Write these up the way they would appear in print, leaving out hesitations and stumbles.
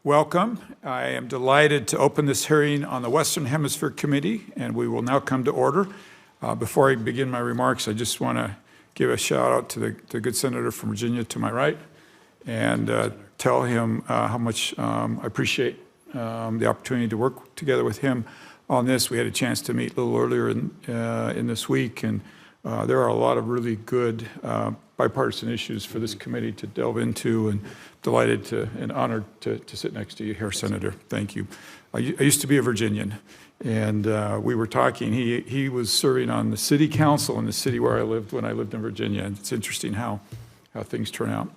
Welcome. I am delighted to open this hearing on the Western Hemisphere Committee, and we will now come to order. Before I begin my remarks, I just want to give a shout out to the good senator from Virginia to my right and tell him how much I appreciate the opportunity to work together with him on this. We had a chance to meet a little earlier in this week, and there are a lot of really good bipartisan issues for this committee to delve into, and delighted and honored to sit next to you here, Senator. Thank you. I used to be a Virginian, and we were talking. He was serving on the city council in the city where I lived when I lived in Virginia, and it's interesting how things turn out.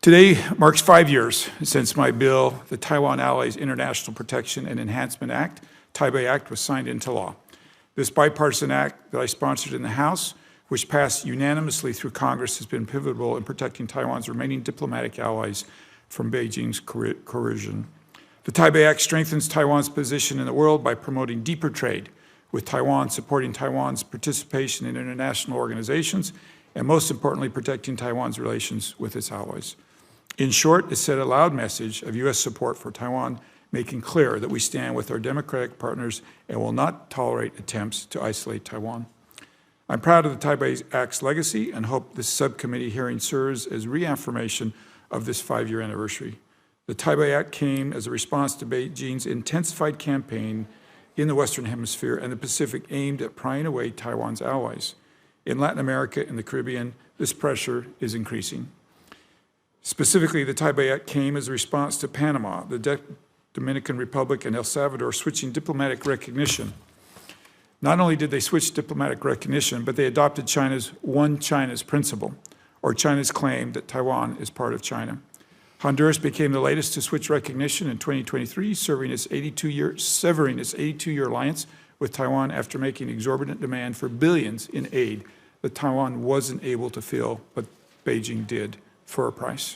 Today marks 5 years since my bill, the Taiwan Allies International Protection and Enhancement Act, Taipei Act, was signed into law. This bipartisan act that I sponsored in the House, which passed unanimously through Congress, has been pivotal in protecting Taiwan's remaining diplomatic allies from Beijing's coercion. The Taipei Act strengthens Taiwan's position in the world by promoting deeper trade with Taiwan, supporting Taiwan's participation in international organizations, and most importantly, protecting Taiwan's relations with its allies. In short, it sent a loud message of U.S. support for Taiwan, making clear that we stand with our democratic partners and will not tolerate attempts to isolate Taiwan. I'm proud of the Taipei Act's legacy and hope this subcommittee hearing serves as reaffirmation of this 5-year anniversary. The Taipei Act came as a response to Beijing's intensified campaign in the Western Hemisphere and the Pacific aimed at prying away Taiwan's allies. In Latin America and the Caribbean, this pressure is increasing. Specifically, the Taipei Act came as a response to Panama, the Dominican Republic, and El Salvador switching diplomatic recognition. Not only did they switch diplomatic recognition, but they adopted China's one China's principle, or China's claim that Taiwan is part of China. Honduras became the latest to switch recognition in 2023, severing its 82-year alliance with Taiwan after making exorbitant demand for billions in aid that Taiwan wasn't able to fill, but Beijing did for a price.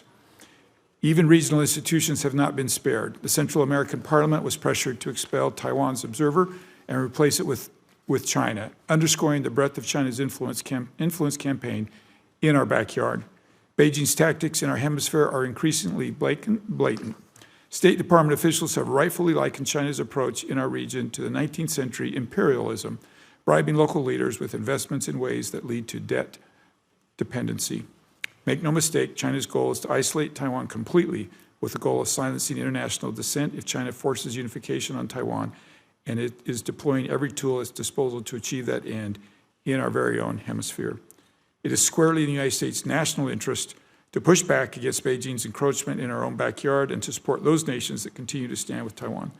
Even regional institutions have not been spared. The Central American Parliament was pressured to expel Taiwan's observer and replace it with China, underscoring the breadth of China's influence campaign in our backyard. Beijing's tactics in our hemisphere are increasingly blatant. State Department officials have rightfully likened China's approach in our region to the 19th century imperialism, bribing local leaders with investments in ways that lead to debt dependency. Make no mistake, China's goal is to isolate Taiwan completely, with the goal of silencing international dissent if China forces unification on Taiwan, and it is deploying every tool at its disposal to achieve that end in our very own hemisphere. It is squarely in the United States' national interest to push back against Beijing's encroachment in our own backyard and to support those nations that continue to stand with Taiwan.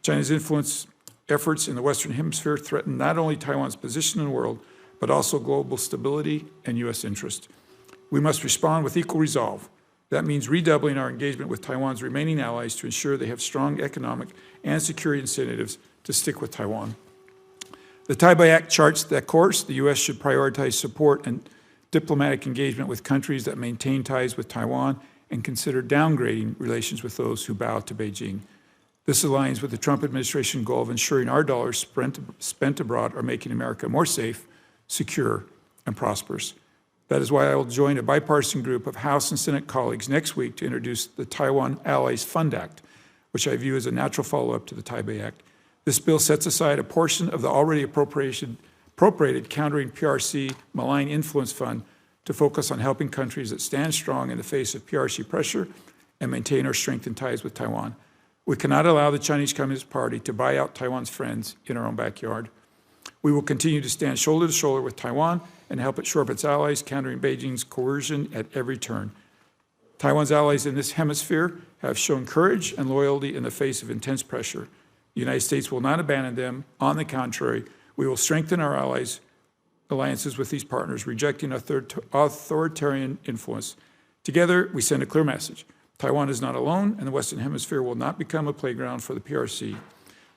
China's influence efforts in the Western Hemisphere threaten not only Taiwan's position in the world, but also global stability and U.S. interest. We must respond with equal resolve. That means redoubling our engagement with Taiwan's remaining allies to ensure they have strong economic and security incentives to stick with Taiwan. The Taipei Act charts that course. The U.S. should prioritize support and diplomatic engagement with countries that maintain ties with Taiwan and consider downgrading relations with those who bow to Beijing. This aligns with the Trump administration goal of ensuring our dollars spent abroad are making America more safe, secure, and prosperous. That is why I will join a bipartisan group of House and Senate colleagues next week to introduce the Taiwan Allies Fund Act, which I view as a natural follow-up to the Taipei Act. This bill sets aside a portion of the already appropriated Countering PRC Malign Influence Fund to focus on helping countries that stand strong in the face of PRC pressure and maintain our strengthened ties with Taiwan. We cannot allow the Chinese Communist Party to buy out Taiwan's friends in our own backyard. We will continue to stand shoulder to shoulder with Taiwan and help it shore up its allies, countering Beijing's coercion at every turn. Taiwan's allies in this hemisphere have shown courage and loyalty in the face of intense pressure. The United States will not abandon them. On the contrary, we will strengthen our alliances with these partners, rejecting authoritarian influence. Together, we send a clear message. Taiwan is not alone, and the Western Hemisphere will not become a playground for the PRC.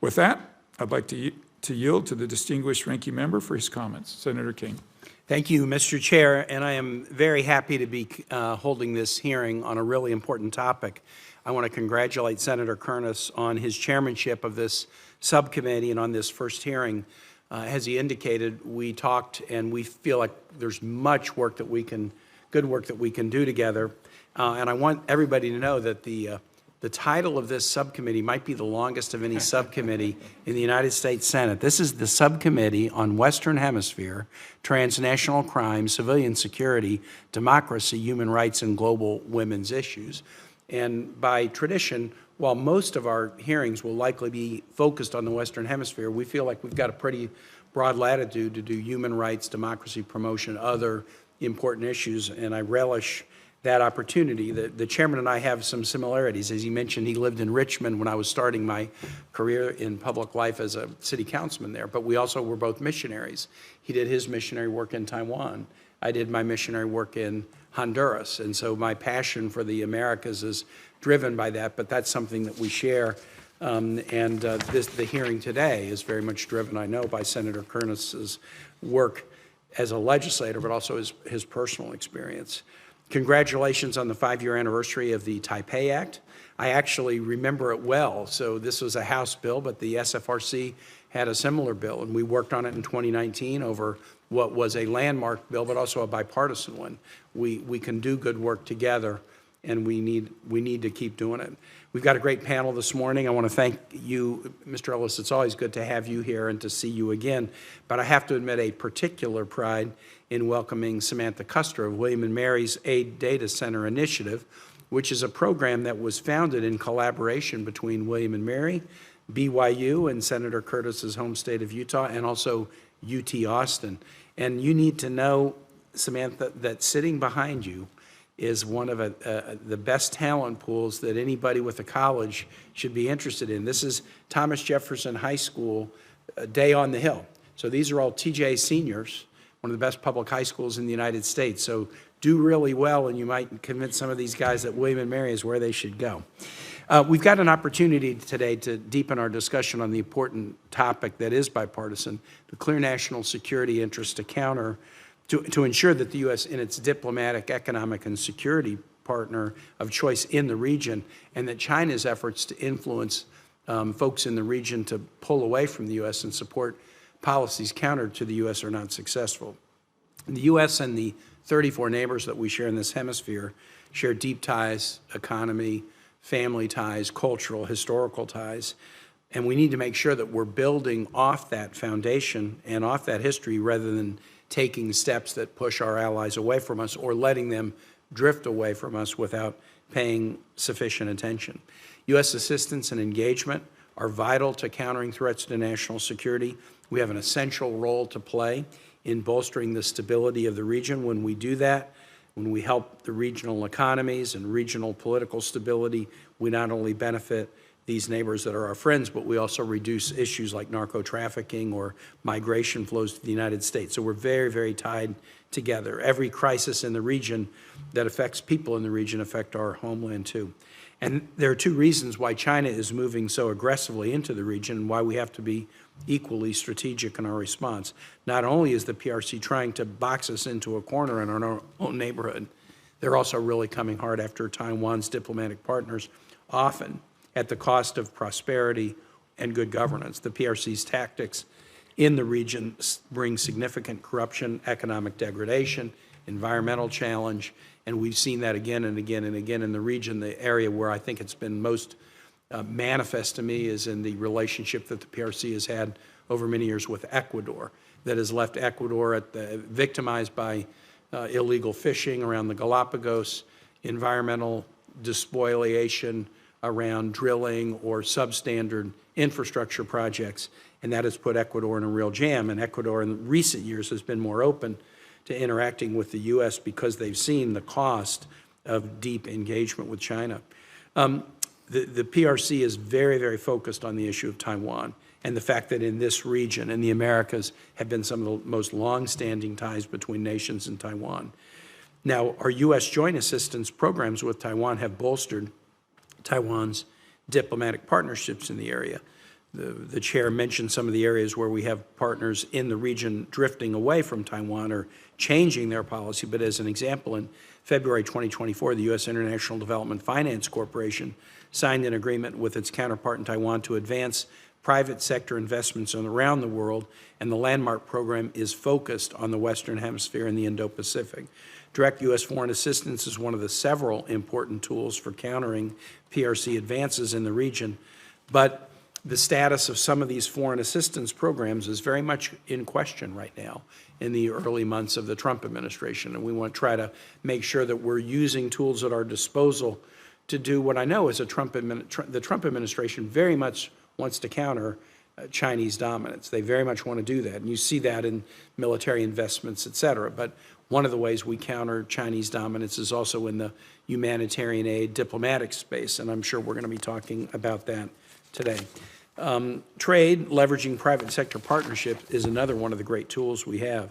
With that, I'd like to yield to the distinguished ranking member for his comments. Senator King. Thank you, Mr. Chair, and I am very happy to be holding this hearing on a really important topic. I want to congratulate Senator Kurnas on his chairmanship of this subcommittee and on this first hearing. As he indicated, we talked and we feel like there's much work that we can, good work that we can do together. And I want everybody to know that the The title of this subcommittee might be the longest of any subcommittee in the United States Senate. This is the Subcommittee on Western Hemisphere, Transnational Crime, Civilian Security, Democracy, Human Rights, and Global Women's Issues. And by tradition, while most of our hearings will likely be focused on the Western Hemisphere, we feel like we've got a pretty broad latitude to do human rights, democracy promotion, other important issues, and I relish that opportunity. The chairman and I have some similarities. As he mentioned, he lived in Richmond when I was starting my career in public life as a city councilman there, but we also were both missionaries. He did his missionary work in Taiwan. I did my missionary work in Honduras, and so my passion for the Americas is driven by that, but that's something that we share. The hearing today is very much driven, I know, by Senator Kerniss's work as a legislator, but also his personal experience. Congratulations on the 5-year anniversary of the Taipei Act. I actually remember it well. So this was a House bill, but the SFRC had a similar bill, and we worked on it in 2019 over what was a landmark bill, but also a bipartisan one. We can do good work together, and we need to keep doing it. We've got a great panel this morning. I want to thank you, Mr. Ellis. It's always good to have you here and to see you again. But I have to admit a particular pride in welcoming Samantha Custer of William & Mary's Aid Data Center Initiative, which is a program that was founded in collaboration between William & Mary, BYU, and Senator Curtis's home state of Utah, and also UT Austin. And you need to know, Samantha, that sitting behind you is one of the best talent pools that anybody with a college should be interested in. This is Thomas Jefferson High School Day on the Hill. So these are all TJ seniors, one of the best public high schools in the United States. So do really well, and you might convince some of these guys that William & Mary is where they should go. We've got an opportunity today to deepen our discussion on the important topic that is bipartisan, the clear national security interest to ensure that the U.S. in its diplomatic, economic, and security partner of choice in the region, and that China's efforts to influence folks in the region to pull away from the U.S. and support policies counter to the U.S. are not successful. The U.S. and the 34 neighbors that we share in this hemisphere share deep ties, economy, family ties, cultural, historical ties, and we need to make sure that we're building off that foundation and off that history rather than taking steps that push our allies away from us or letting them drift away from us without paying sufficient attention. U.S. assistance and engagement are vital to countering threats to national security. We have an essential role to play in bolstering the stability of the region. When we do that, when we help the regional economies and regional political stability, we not only benefit these neighbors that are our friends, but we also reduce issues like narco-trafficking or migration flows to the United States. So we're very, very tied together. Every crisis in the region that affects people in the region affect our homeland too. And there are two reasons why China is moving so aggressively into the region and why we have to be equally strategic in our response. Not only is the PRC trying to box us into a corner in our own neighborhood, they're also really coming hard after Taiwan's diplomatic partners, often at the cost of prosperity and good governance. The PRC's tactics in the region bring significant corruption, economic degradation, environmental challenge, and we've seen that again and again and again in the region. The area where I think it's been most manifest to me is in the relationship that the PRC has had over many years with Ecuador, that has left Ecuador victimized by illegal fishing around the Galapagos, environmental despoliation around drilling or substandard infrastructure projects, and that has put Ecuador in a real jam. And Ecuador in recent years has been more open to interacting with the U.S. because they've seen the cost of deep engagement with China. The PRC is very, very focused on the issue of Taiwan and the fact that in this region, in the Americas, have been some of the most long-standing ties between nations and Taiwan. Now, our U.S. joint assistance programs with Taiwan have bolstered Taiwan's diplomatic partnerships in the area. The chair mentioned some of the areas where we have partners in the region drifting away from Taiwan or changing their policy, but as an example, in February 2024, the U.S. International Development Finance Corporation signed an agreement with its counterpart in Taiwan to advance private sector investments around the world, and the landmark program is focused on the Western Hemisphere and the Indo-Pacific. Direct U.S. foreign assistance is one of the several important tools for countering PRC advances in the region, but the status of some of these foreign assistance programs is very much in question right now in the early months of the Trump administration, and we want to try to make sure that we're using tools at our disposal to do what I know is the Trump administration very much wants to counter Chinese dominance. They very much want to do that, and you see that in military investments, et cetera. But one of the ways we counter Chinese dominance is also in the humanitarian aid, diplomatic space, and I'm sure we're going to be talking about that today. Trade, leveraging private sector partnership is another one of the great tools we have.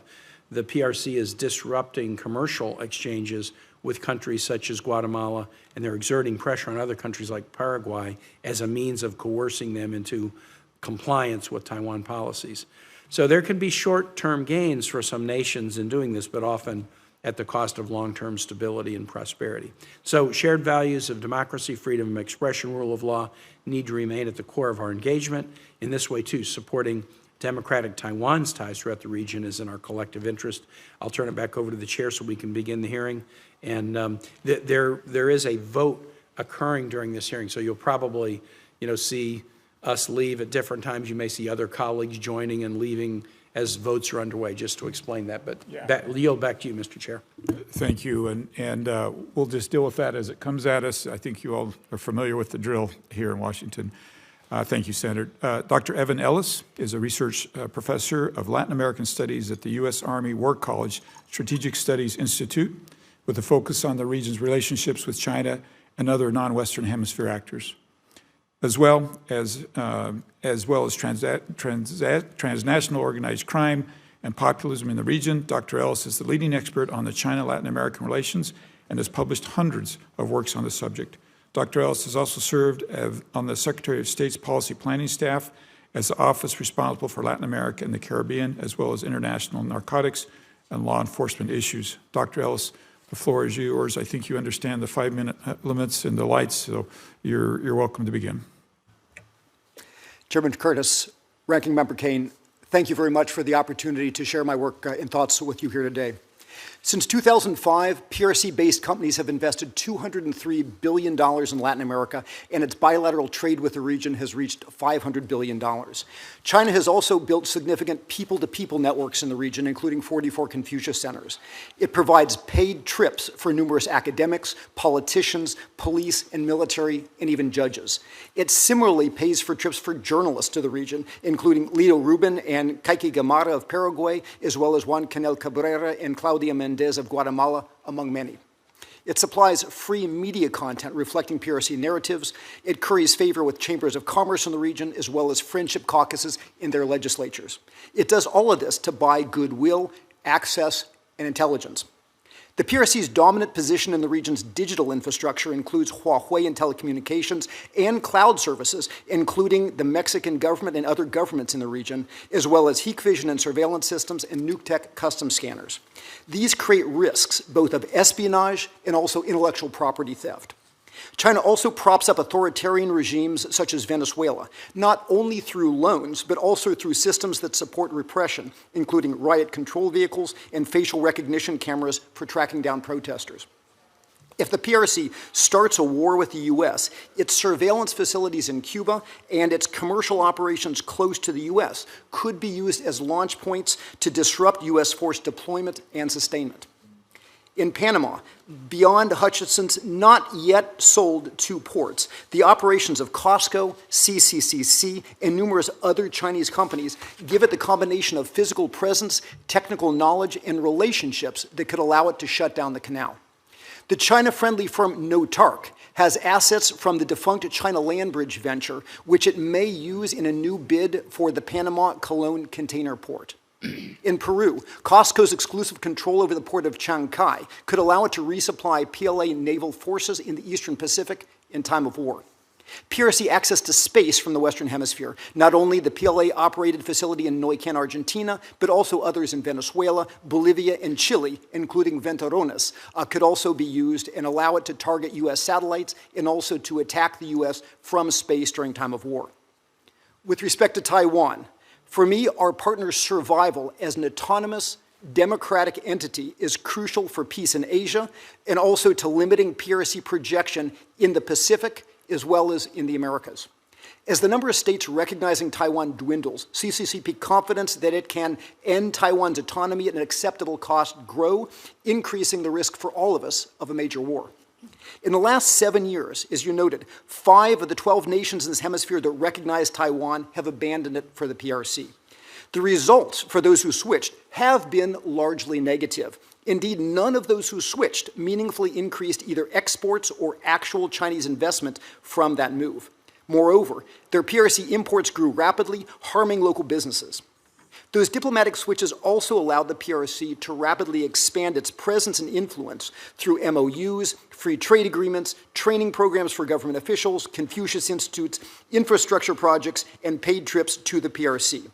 The PRC is disrupting commercial exchanges with countries such as Guatemala, and they're exerting pressure on other countries like Paraguay as a means of coercing them into compliance with Taiwan policies. So there can be short-term gains for some nations in doing this, but often at the cost of long-term stability and prosperity. So shared values of democracy, freedom of expression, rule of law need to remain at the core of our engagement. In this way, too, supporting democratic Taiwan's ties throughout the region is in our collective interest. I'll turn it back over to the chair so we can begin the hearing. And there is a vote occurring during this hearing, so you'll probably, see us leave at different times. You may see other colleagues joining and leaving as votes are underway, just to explain that. But yield back to you, Mr. Chair. Thank you, and we'll just deal with that as it comes at us. I think you all are familiar with the drill here in Washington. Thank you, Senator. Dr. Evan Ellis is a research professor of Latin American Studies at the U.S. Army War College Strategic Studies Institute, with a focus on the region's relationships with China and other non-Western Hemisphere actors, as well as transnational organized crime and populism in the region. Dr. Ellis is the leading expert on the China-Latin American relations and has published hundreds of works on the subject. Dr. Ellis has also served on the Secretary of State's policy planning staff as the office responsible for Latin America and the Caribbean, as well as international narcotics and law enforcement issues. Dr. Ellis, the floor is yours. I think you understand the 5-minute limits and the lights, so you're welcome to begin. Chairman Curtis, Ranking Member Kane, thank you very much for the opportunity to share my work and thoughts with you here today. Since 2005, PRC-based companies have invested $203 billion in Latin America, and its bilateral trade with the region has reached $500 billion. China has also built significant people-to-people networks in the region, including 44 Confucius centers. It provides paid trips for numerous academics, politicians, police, and military, and even judges. It similarly pays for trips for journalists to the region, including Leo Rubin and Kaki Gamara of Paraguay, as well as Juan Canel Cabrera and Claudia Mendez of Guatemala, among many. It supplies free media content reflecting PRC narratives. It curries favor with chambers of commerce in the region, as well as friendship caucuses in their legislatures. It does all of this to buy goodwill, access, and intelligence. The PRC's dominant position in the region's digital infrastructure includes Huawei and telecommunications and cloud services, including the Mexican government and other governments in the region, as well as Hikvision and surveillance systems and NUCTEC custom scanners. These create risks both of espionage and also intellectual property theft. China also props up authoritarian regimes such as Venezuela, not only through loans, but also through systems that support repression, including riot control vehicles and facial recognition cameras for tracking down protesters. If the PRC starts a war with the U.S., its surveillance facilities in Cuba and its commercial operations close to the U.S. could be used as launch points to disrupt U.S. force deployment and sustainment. In Panama, beyond Hutchison's not yet sold 2 ports, the operations of Costco, CCCC, and numerous other Chinese companies give it the combination of physical presence, technical knowledge, and relationships that could allow it to shut down the canal. The China-friendly firm Notarc has assets from the defunct China Land Bridge venture, which it may use in a new bid for the Panama Colón container port. In Peru, Costco's exclusive control over the port of Chancay could allow it to resupply PLA naval forces in the Eastern Pacific in time of war. PRC access to space from the Western Hemisphere, not only the PLA-operated facility in Neuquén, Argentina, but also others in Venezuela, Bolivia, and Chile, including Venturones, could also be used and allow it to target U.S. satellites and also to attack the U.S. from space during time of war. With respect to Taiwan, for me, our partner's survival as an autonomous, democratic entity is crucial for peace in Asia and also to limiting PRC projection in the Pacific as well as in the Americas. As the number of states recognizing Taiwan dwindles, CCCP confidence that it can end Taiwan's autonomy at an acceptable cost grow, increasing the risk for all of us of a major war. In the last 7 years, as you noted, 5 of the 12 nations in this hemisphere that recognize Taiwan have abandoned it for the PRC. The results for those who switched have been largely negative. Indeed, none of those who switched meaningfully increased either exports or actual Chinese investment from that move. Moreover, their PRC imports grew rapidly, harming local businesses. Those diplomatic switches also allowed the PRC to rapidly expand its presence and influence through MOUs, free trade agreements, training programs for government officials, Confucius Institutes, infrastructure projects, and paid trips to the PRC.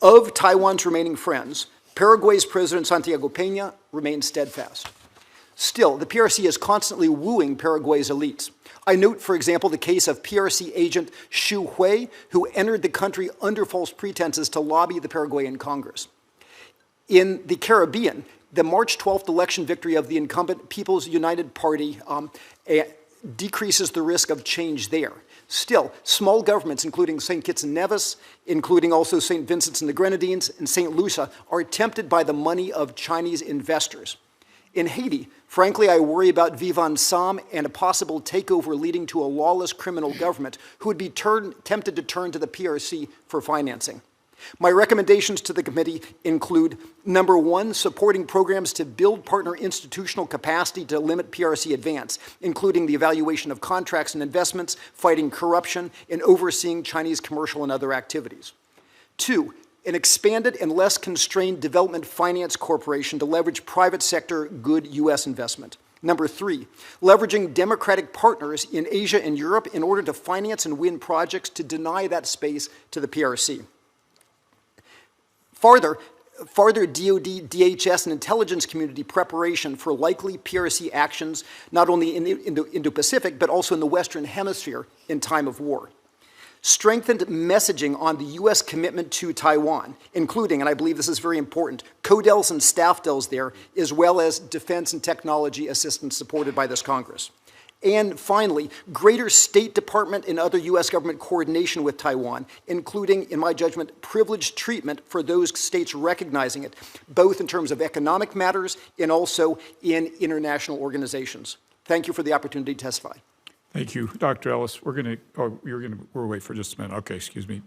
Of Taiwan's remaining friends, Paraguay's President Santiago Peña remains steadfast. Still, the PRC is constantly wooing Paraguay's elites. I note, for example, the case of PRC agent Xu Hui, who entered the country under false pretenses to lobby the Paraguayan Congress. In the Caribbean, the March 12th election victory of the incumbent People's United Party decreases the risk of change there. Still, small governments, including St. Kitts and Nevis, including also St. Vincent's and the Grenadines and St. Lucia, are tempted by the money of Chinese investors. In Haiti, frankly, I worry about Vivan Sam and a possible takeover leading to a lawless criminal government who would be tempted to turn to the PRC for financing. My recommendations to the committee include, number 1, supporting programs to build partner institutional capacity to limit PRC advance, including the evaluation of contracts and investments, fighting corruption, and overseeing Chinese commercial and other activities. 2, an expanded and less constrained development finance corporation to leverage private sector good U.S. investment. Number 3, leveraging democratic partners in Asia and Europe in order to finance and win projects to deny that space to the PRC. Farther, DOD, DHS, and intelligence community preparation for likely PRC actions, not only in the Indo-Pacific, but also in the Western Hemisphere in time of war. Strengthened messaging on the U.S. commitment to Taiwan, including, and I believe this is very important, CODELs and staffdels there, as well as defense and technology assistance supported by this Congress. And finally, greater State Department and other U.S. government coordination with Taiwan, including, in my judgment, privileged treatment for those states recognizing it, both in terms of economic matters and also in international organizations. Thank you for the opportunity to testify. Thank you, Dr. Ellis. We'll wait for just a minute. Okay, excuse me.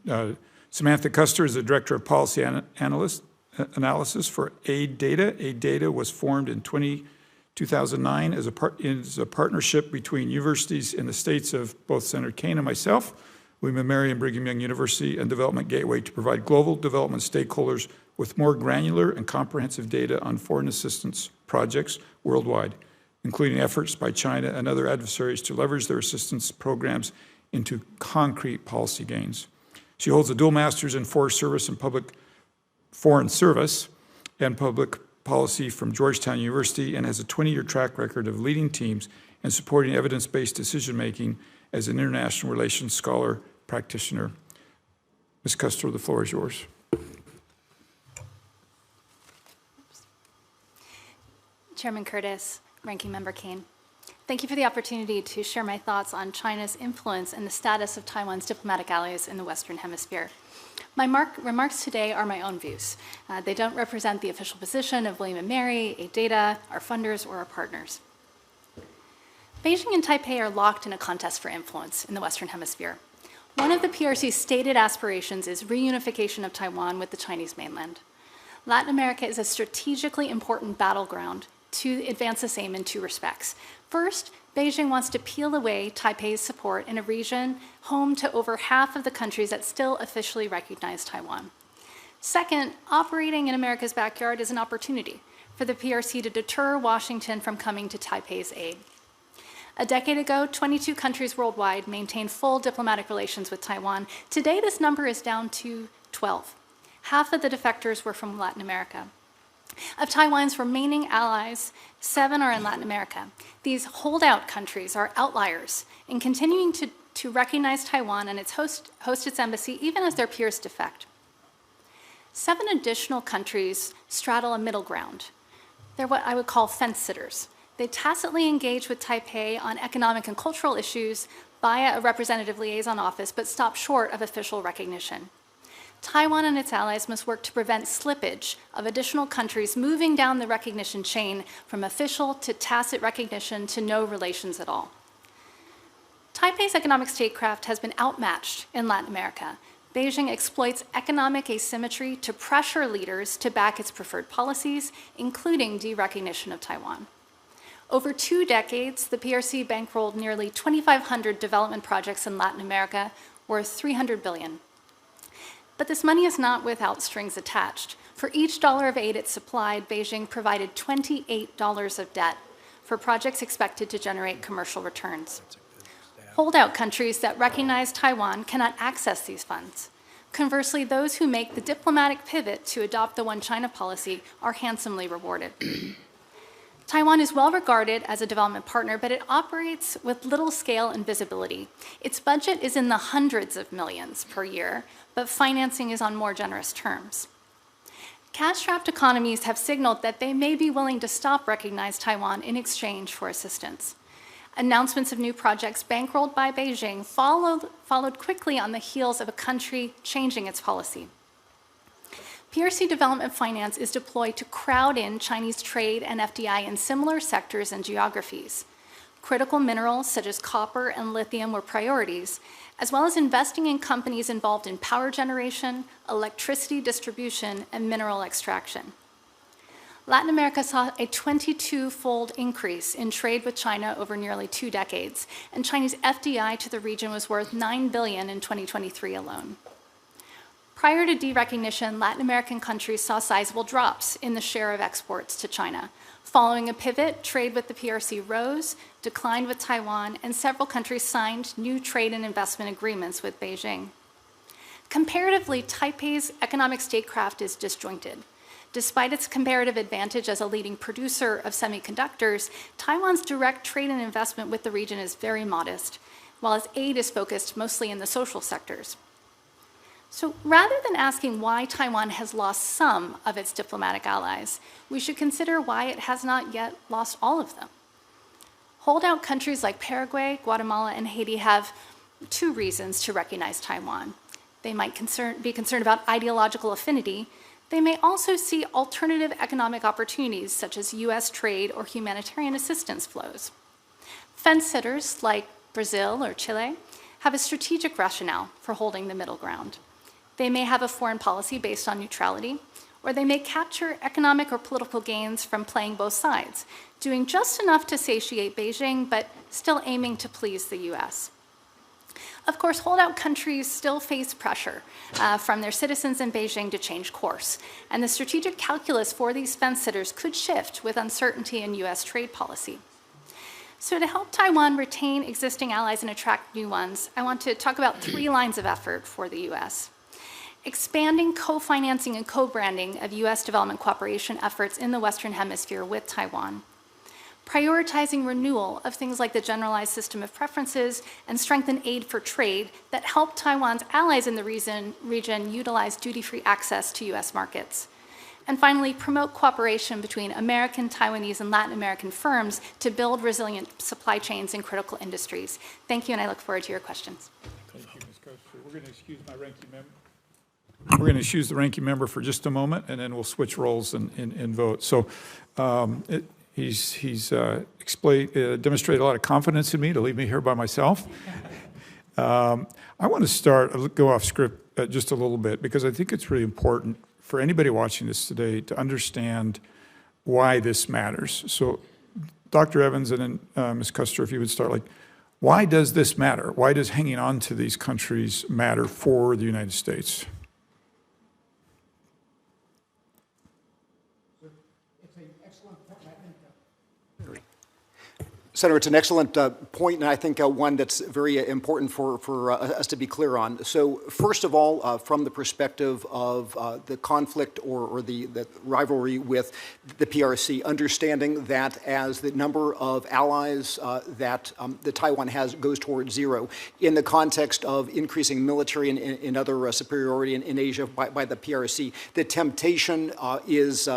Samantha Custer is the Director of Policy Analysis for Aid Data. Aid Data was formed in 2009 as a partnership between universities in the states of both Senator Kane and myself, William & Mary and Brigham Young University, and Development Gateway to provide global development stakeholders with more granular and comprehensive data on foreign assistance projects worldwide, including efforts by China and other adversaries to leverage their assistance programs into concrete policy gains. She holds a dual master's in foreign service and foreign service and public policy from Georgetown University and has a 20-year track record of leading teams and supporting evidence-based decision-making as an international relations scholar practitioner. Ms. Custer, the floor is yours. Chairman Curtis, Ranking Member Kane, thank you for the opportunity to share my thoughts on China's influence and the status of Taiwan's diplomatic allies in the Western Hemisphere. My remarks today are my own views. They don't represent the official position of William & Mary, Aid Data, our funders, or our partners. Beijing and Taipei are locked in a contest for influence in the Western Hemisphere. One of the PRC's stated aspirations is reunification of Taiwan with the Chinese mainland. Latin America is a strategically important battleground to advance this aim in 2 respects. First, Beijing wants to peel away Taipei's support in a region home to over half of the countries that still officially recognize Taiwan. Second, operating in America's backyard is an opportunity for the PRC to deter Washington from coming to Taipei's aid. A decade ago, 22 countries worldwide maintained full diplomatic relations with Taiwan. Today, this number is down to 12. Half of the defectors were from Latin America. Of Taiwan's remaining allies, 7 are in Latin America. These holdout countries are outliers in continuing to recognize Taiwan and host its embassy even as their peers defect. 7 additional countries straddle a middle ground. They're what I would call fence-sitters. They tacitly engage with Taipei on economic and cultural issues via a representative liaison office, but stop short of official recognition. Taiwan and its allies must work to prevent slippage of additional countries moving down the recognition chain from official to tacit recognition to no relations at all. Taipei's economic statecraft has been outmatched in Latin America. Beijing exploits economic asymmetry to pressure leaders to back its preferred policies, including derecognition of Taiwan. Over 2 decades, the PRC bankrolled nearly 2,500 development projects in Latin America worth $300 billion. But this money is not without strings attached. For each dollar of aid it supplied, Beijing provided $28 of debt for projects expected to generate commercial returns. Holdout countries that recognize Taiwan cannot access these funds. Conversely, those who make the diplomatic pivot to adopt the One China policy are handsomely rewarded. Taiwan is well regarded as a development partner, but it operates with little scale and visibility. Its budget is in the hundreds of millions per year, but financing is on more generous terms. Cash-strapped economies have signaled that they may be willing to stop recognize Taiwan in exchange for assistance. Announcements of new projects bankrolled by Beijing followed quickly on the heels of a country changing its policy. PRC development finance is deployed to crowd in Chinese trade and FDI in similar sectors and geographies. Critical minerals such as copper and lithium were priorities, as well as investing in companies involved in power generation, electricity distribution, and mineral extraction. Latin America saw a 22-fold increase in trade with China over nearly 2 decades, and Chinese FDI to the region was worth $9 billion in 2023 alone. Prior to derecognition, Latin American countries saw sizable drops in the share of exports to China. Following a pivot, trade with the PRC rose, declined with Taiwan, and several countries signed new trade and investment agreements with Beijing. Comparatively, Taipei's economic statecraft is disjointed. Despite its comparative advantage as a leading producer of semiconductors, Taiwan's direct trade and investment with the region is very modest, while its aid is focused mostly in the social sectors. So rather than asking why Taiwan has lost some of its diplomatic allies, we should consider why it has not yet lost all of them. Holdout countries like Paraguay, Guatemala, and Haiti have 2 reasons to recognize Taiwan. They might be concerned about ideological affinity. They may also see alternative economic opportunities such as US trade or humanitarian assistance flows. Fence-sitters like Brazil or Chile have a strategic rationale for holding the middle ground. They may have a foreign policy based on neutrality, or they may capture economic or political gains from playing both sides, doing just enough to satiate Beijing, but still aiming to please the US. Of course, holdout countries still face pressure from their citizens in Beijing to change course, and the strategic calculus for these fence-sitters could shift with uncertainty in US trade policy. So to help Taiwan retain existing allies and attract new ones, I want to talk about 3 lines of effort for the US. Expanding co-financing and co-branding of US development cooperation efforts in the Western Hemisphere with Taiwan. Prioritizing renewal of things like the generalized system of preferences and strengthen aid for trade that help Taiwan's allies in the region utilize duty-free access to US markets. And finally, promote cooperation between American, Taiwanese, and Latin American firms to build resilient supply chains in critical industries. Thank you, and I look forward to your questions. Thank you, Ms. Koster. We're going to excuse my ranking member. We're going to excuse the ranking member for just a moment, and then we'll switch roles and vote. So he's demonstrated a lot of confidence in me to leave me here by myself. I want to go off script just a little bit, because I think it's really important for anybody watching this today to understand why this matters. So Dr. Evans and then Ms. Custer, if you would start, why does this matter? Why does hanging on to these countries matter for the United States? It's an excellent point. Senator, it's an excellent point, and I think one that's very important for us to be clear on. So first of all, from the perspective of the conflict or the rivalry with the PRC, understanding that as the number of allies that Taiwan has goes towards zero, in the context of increasing military and other superiority in Asia by the PRC, the temptation is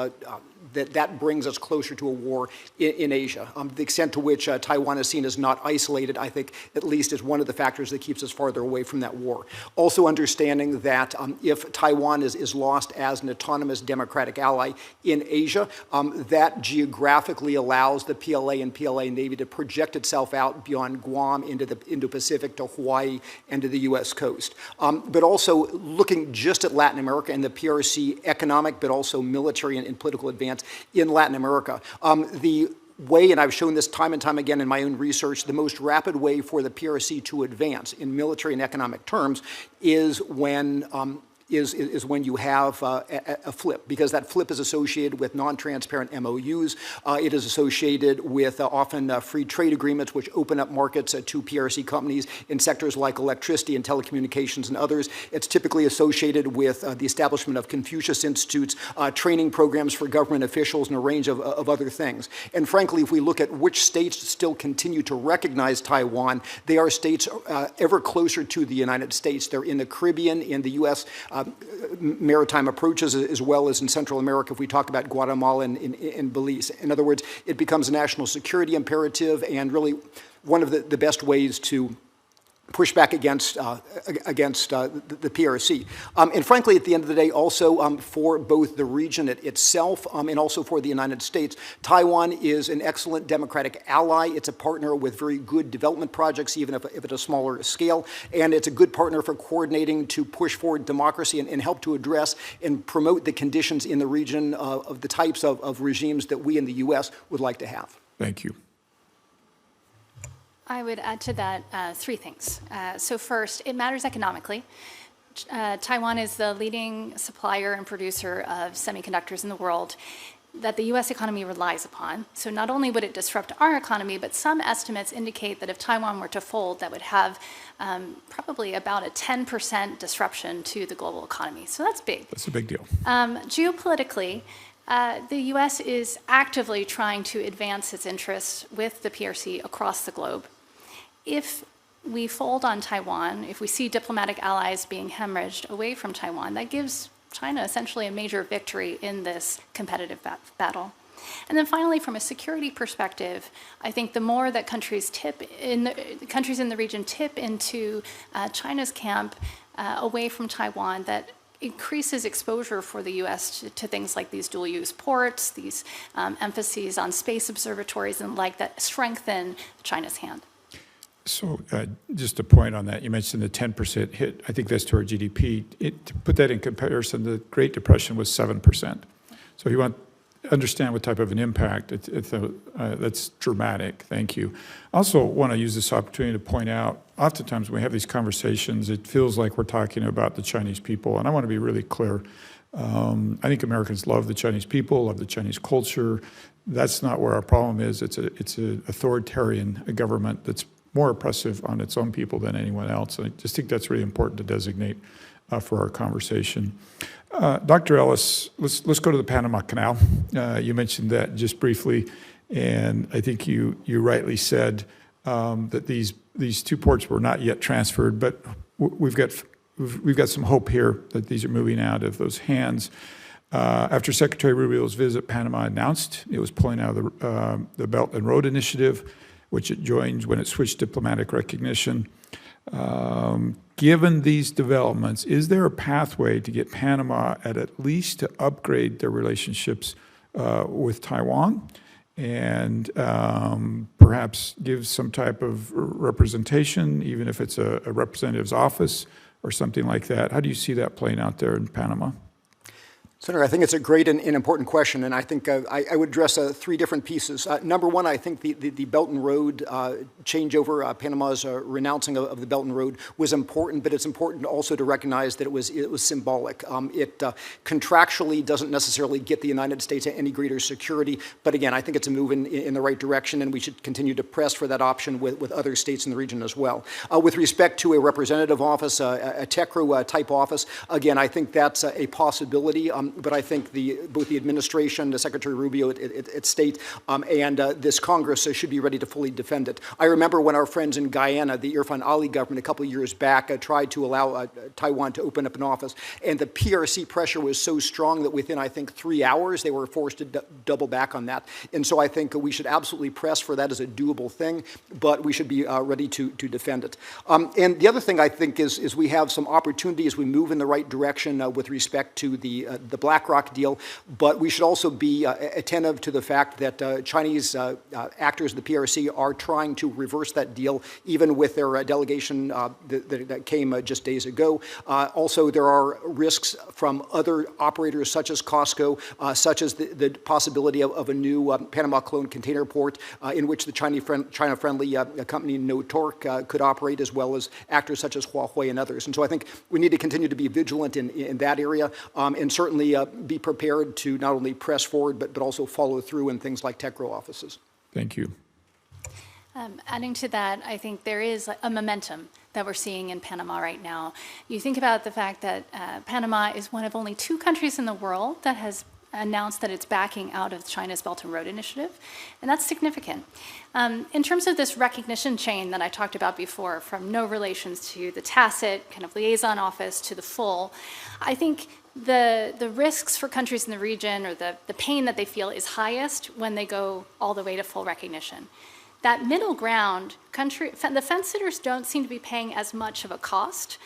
that brings us closer to a war in Asia. The extent to which Taiwan is seen as not isolated, I think, at least is one of the factors that keeps us farther away from that war. Also understanding that if Taiwan is lost as an autonomous democratic ally in Asia, that geographically allows the PLA and PLA Navy to project itself out beyond Guam into the Indo-Pacific to Hawaii and to the U.S. coast. But also looking just at Latin America and the PRC economic but also military and political advance in Latin America. The way, and I've shown this time and time again in my own research, the most rapid way for the PRC to advance in military and economic terms is when you have a flip, because that flip is associated with non-transparent MOUs. It is associated with often free trade agreements, which open up markets to PRC companies in sectors like electricity and telecommunications and others. It's typically associated with the establishment of Confucius Institutes, training programs for government officials, and a range of other things. And frankly, if we look at which states still continue to recognize Taiwan, they are states ever closer to the United States. They're in the Caribbean, in the U.S., maritime approaches, as well as in Central America if we talk about Guatemala and Belize. In other words, it becomes a national security imperative and really one of the best ways to push back against the PRC. And frankly, at the end of the day, also for both the region itself and also for the United States, Taiwan is an excellent democratic ally. It's a partner with very good development projects, even if at a smaller scale. And it's a good partner for coordinating to push forward democracy and help to address and promote the conditions in the region of the types of regimes that we in the U.S. would like to have. Thank you. I would add to that three things. So first, it matters economically. Taiwan is the leading supplier and producer of semiconductors in the world that the U.S. economy relies upon. So not only would it disrupt our economy, but some estimates indicate that if Taiwan were to fold, that would have probably about a 10% disruption to the global economy. So that's big. That's a big deal. Geopolitically, the U.S. is actively trying to advance its interests with the PRC across the globe. If we fold on Taiwan, if we see diplomatic allies being hemorrhaged away from Taiwan, that gives China essentially a major victory in this competitive battle. And then finally, from a security perspective, I think the more that countries in the region tip into China's camp away from Taiwan, that increases exposure for the U.S. to things like these dual-use ports, these emphases on space observatories and like that strengthen China's hand. So just a point on that, you mentioned the 10% hit. I think that's to our GDP. To put that in comparison, the Great Depression was 7%. So you want to understand what type of an impact. That's dramatic. Thank you. I also want to use this opportunity to point out, oftentimes when we have these conversations, it feels like we're talking about the Chinese people. And I want to be really clear. I think Americans love the Chinese people, love the Chinese culture. That's not where our problem is. It's an authoritarian government that's more oppressive on its own people than anyone else. And I just think that's really important to designate for our conversation. Dr. Ellis, let's go to the Panama Canal. You mentioned that just briefly, and I think you rightly said that these two ports were not yet transferred, but we've got some hope here that these are moving out of those hands. After Secretary Rubio's visit, Panama announced it was pulling out of the Belt and Road Initiative, which it joined when it switched diplomatic recognition. Given these developments, is there a pathway to get Panama at least to upgrade their relationships with Taiwan and perhaps give some type of representation, even if it's a representative's office or something like that? How do you see that playing out there in Panama? Senator, I think it's a great and important question, and I think I would address three different pieces. Number one, I think the Belt and Road changeover, Panama's renouncing of the Belt and Road was important, but it's important also to recognize that it was symbolic. It contractually doesn't necessarily get the United States any greater security, but again, I think it's a move in the right direction, and we should continue to press for that option with other states in the region as well. With respect to a representative office, a TECRO type office, again, I think that's a possibility. But I think both the administration, the Secretary Rubio at State, and this Congress should be ready to fully defend it. I remember when our friends in Guyana, the Irfan Ali government, a couple of years back, tried to allow Taiwan to open up an office, and the PRC pressure was so strong that within, I think, 3 hours, they were forced to double back on that. And so I think we should absolutely press for that as a doable thing, but we should be ready to defend it. And the other thing I think is we have some opportunity as we move in the right direction with respect to the BlackRock deal, but we should also be attentive to the fact that Chinese actors of the PRC are trying to reverse that deal, even with their delegation that came just days ago. Also, there are risks from other operators such as Costco, such as the possibility of a new Panama clone container port in which the China-friendly company No Torque could operate, as well as actors such as Huawei and others. And so I think we need to continue to be vigilant in that area, and certainly be prepared to not only press forward, but also follow through in things like TECRO offices. Thank you. Adding to that, I think there is a momentum that we're seeing in Panama right now. You think about the fact that Panama is one of only 2 countries in the world that has announced that it's backing out of China's Belt and Road Initiative, and that's significant. In terms of this recognition chain that I talked about before, from no relations to the tacit kind of liaison office to the full, I think the risks for countries in the region, or the pain that they feel, is highest when they go all the way to full recognition. That middle ground, the fence sitters don't seem to be paying as much of a cost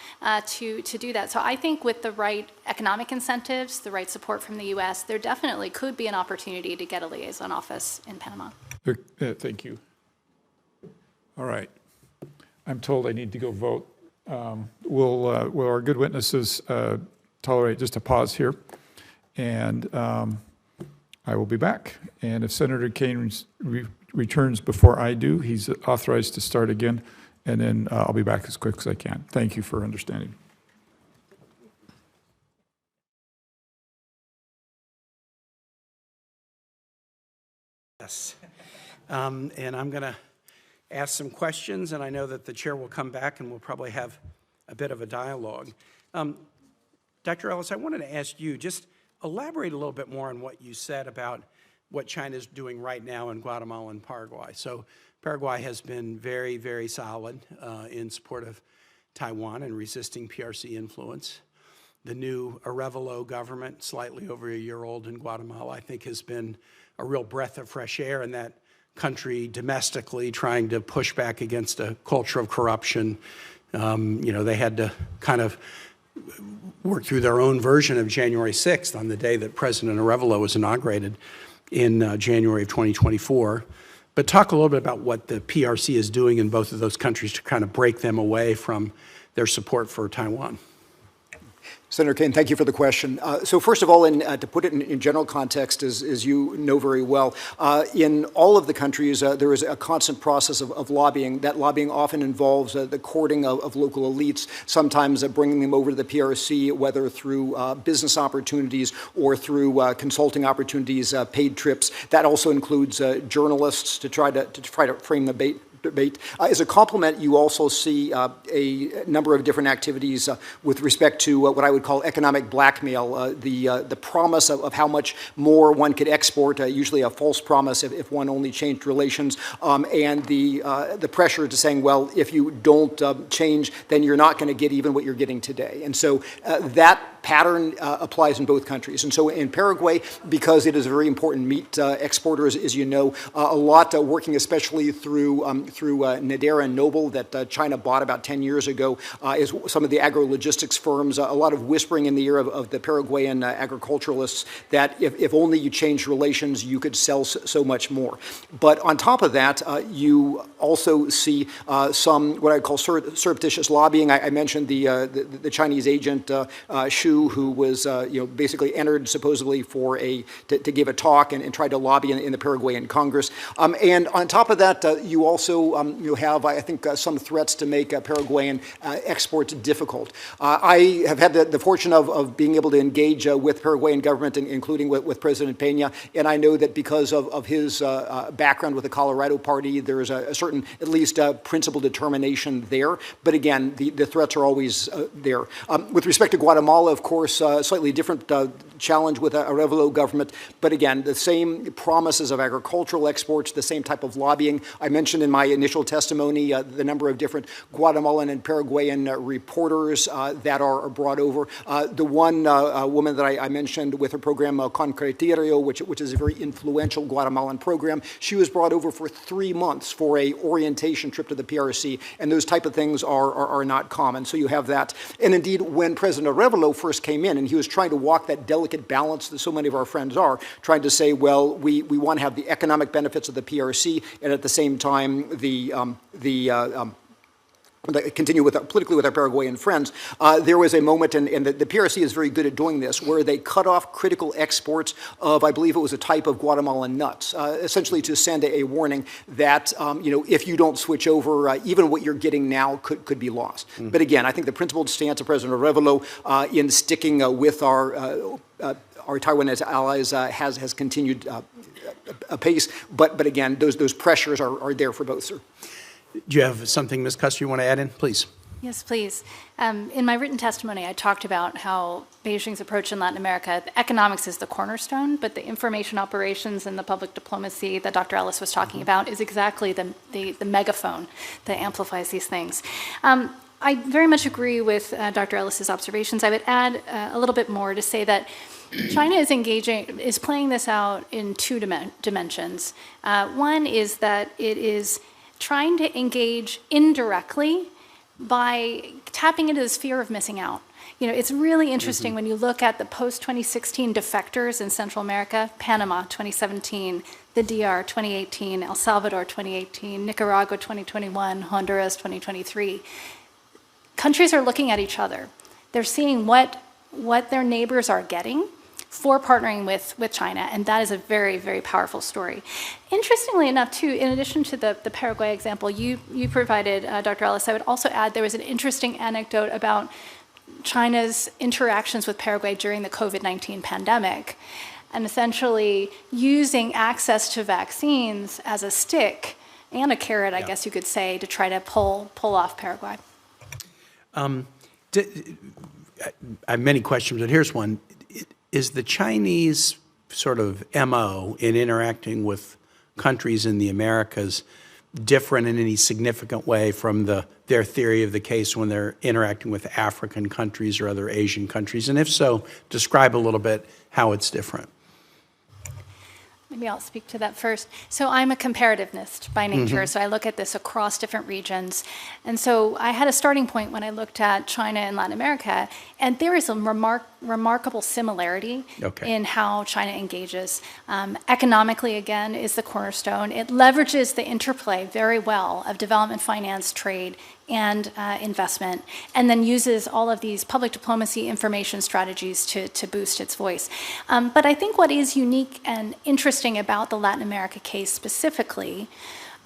to do that. So I think with the right economic incentives, the right support from the U.S., there definitely could be an opportunity to get a liaison office in Panama. Thank you. All right. I'm told I need to go vote. Will our good witnesses tolerate just a pause here? And I will be back. And if Senator Kane returns before I do, he's authorized to start again, and then I'll be back as quick as I can. Thank you for understanding. Yes. And I'm going to ask some questions, and I know that the chair will come back and we'll probably have a bit of a dialogue. Dr. Ellis, I wanted to ask you, just elaborate a little bit more on what you said about what China's doing right now in Guatemala and Paraguay. So Paraguay has been very, very solid in support of Taiwan and resisting PRC influence. The new Arevalo government, slightly over a year old in Guatemala, I think has been a real breath of fresh air in that country domestically, trying to push back against a culture of corruption. They had to kind of work through their own version of January 6th on the day that President Arevalo was inaugurated in January of 2024. But talk a little bit about what the PRC is doing in both of those countries to kind of break them away from their support for Taiwan. Senator Kane, thank you for the question. So first of all, to put it in general context, as you know very well, in all of the countries, there is a constant process of lobbying. That lobbying often involves the courting of local elites, sometimes bringing them over to the PRC, whether through business opportunities or through consulting opportunities, paid trips. That also includes journalists to try to frame the debate. As a complement, you also see a number of different activities with respect to what I would call economic blackmail, the promise of how much more one could export, usually a false promise if one only changed relations, and the pressure to saying, well, if you don't change, then you're not going to get even what you're getting today. And so that pattern applies in both countries. And so in Paraguay, because it is a very important meat exporter, as you know, a lot working especially through Nadera and Noble that China bought about 10 years ago, is some of the agro-logistics firms, a lot of whispering in the ear of the Paraguayan agriculturalists that if only you changed relations, you could sell so much more. But on top of that, you also see some what I call surreptitious lobbying. I mentioned the Chinese agent Xu II, who was basically entered supposedly for to give a talk and tried to lobby in the Paraguayan Congress. And on top of that, you also have, I think, some threats to make Paraguayan exports difficult. I have had the fortune of being able to engage with Paraguayan government, including with President Peña, and I know that because of his background with the Colorado Party, there is a certain, at least, principled determination there. But again, the threats are always there. With respect to Guatemala, of course, slightly different challenge with a Arevalo government. But again, the same promises of agricultural exports, the same type of lobbying. I mentioned in my initial testimony the number of different Guatemalan and Paraguayan reporters that are brought over. The one woman that I mentioned with her program Concretario, which is a very influential Guatemalan program, she was brought over for 3 months for a orientation trip to the PRC, and those type of things are not common. So you have that. And indeed, when President Arevalo first came in, and he was trying to walk that delicate balance that so many of our friends are, trying to say, well, we want to have the economic benefits of the PRC, and at the same time, continue politically with our Paraguayan friends. There was a moment, and the PRC is very good at doing this, where they cut off critical exports of, I believe it was a type of Guatemalan nuts, essentially to send a warning that, if you don't switch over, even what you're getting now could be lost. But again, I think the principled stance of President Arevalo in sticking with our Taiwanese allies has continued apace. But again, those pressures are there for both, sir. Do you have something, Ms. Custer, you want to add in? Please. Yes, please. In my written testimony, I talked about how Beijing's approach in Latin America, the economics is the cornerstone, but the information operations and the public diplomacy that Dr. Ellis was talking about is exactly the megaphone that amplifies these things. I very much agree with Dr. Ellis's observations. I would add a little bit more to say that China is playing this out in two dimensions. One is that it is trying to engage indirectly by tapping into this fear of missing out. It's really interesting when you look at the post-2016 defectors in Central America, Panama 2017, the DR 2018, El Salvador 2018, Nicaragua 2021, Honduras 2023. Countries are looking at each other. They're seeing what their neighbors are getting for partnering with China, and that is a very, very powerful story. Interestingly enough, too, in addition to the Paraguay example you provided, Dr. Ellis, I would also add there was an interesting anecdote about China's interactions with Paraguay during the COVID-19 pandemic, and essentially using access to vaccines as a stick and a carrot, I guess you could say, to try to pull off Paraguay. I have many questions, but here's one. Is the Chinese sort of MO in interacting with countries in the Americas different in any significant way from their theory of the case when they're interacting with African countries or other Asian countries? And if so, describe a little bit how it's different. Maybe I'll speak to that first. So I'm a comparativist by nature, so I look at this across different regions. And so I had a starting point when I looked at China and Latin America, and there is a remarkable similarity in how China engages. Economically, again, is the cornerstone. It leverages the interplay very well of development finance, trade, and investment, and then uses all of these public diplomacy information strategies to boost its voice. But I think what is unique and interesting about the Latin America case specifically,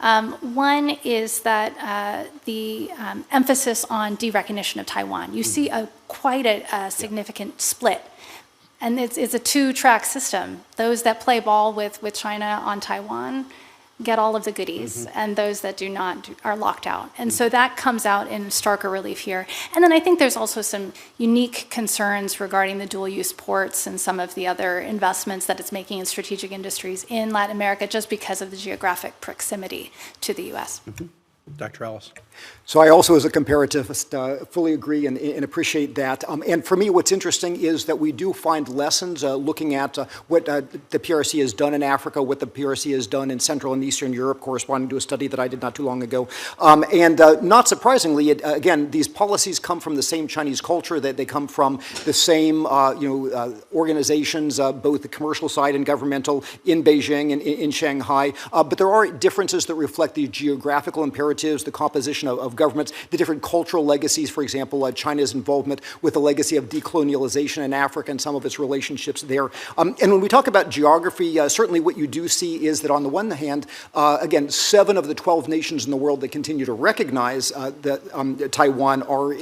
one is that the emphasis on derecognition of Taiwan. You see quite a significant split. And it's a two-track system. Those that play ball with China on Taiwan get all of the goodies, and those that do not are locked out. And so that comes out in starker relief here. And then I think there's also some unique concerns regarding the dual-use ports and some of the other investments that it's making in strategic industries in Latin America just because of the geographic proximity to the U.S. Dr. Ellis. So I also, as a comparativist, fully agree and appreciate that. And for me, what's interesting is that we do find lessons looking at what the PRC has done in Africa, what the PRC has done in Central and Eastern Europe, corresponding to a study that I did not too long ago. And not surprisingly, again, these policies come from the same Chinese culture, that they come from the same organizations, both the commercial side and governmental, in Beijing and in Shanghai. But there are differences that reflect the geographical imperatives narratives, the composition of governments, the different cultural legacies, for example, China's involvement with the legacy of decolonialization in Africa and some of its relationships there. And when we talk about geography, certainly what you do see is that on the one hand, again, 7 of the 12 nations in the world that continue to recognize that Taiwan are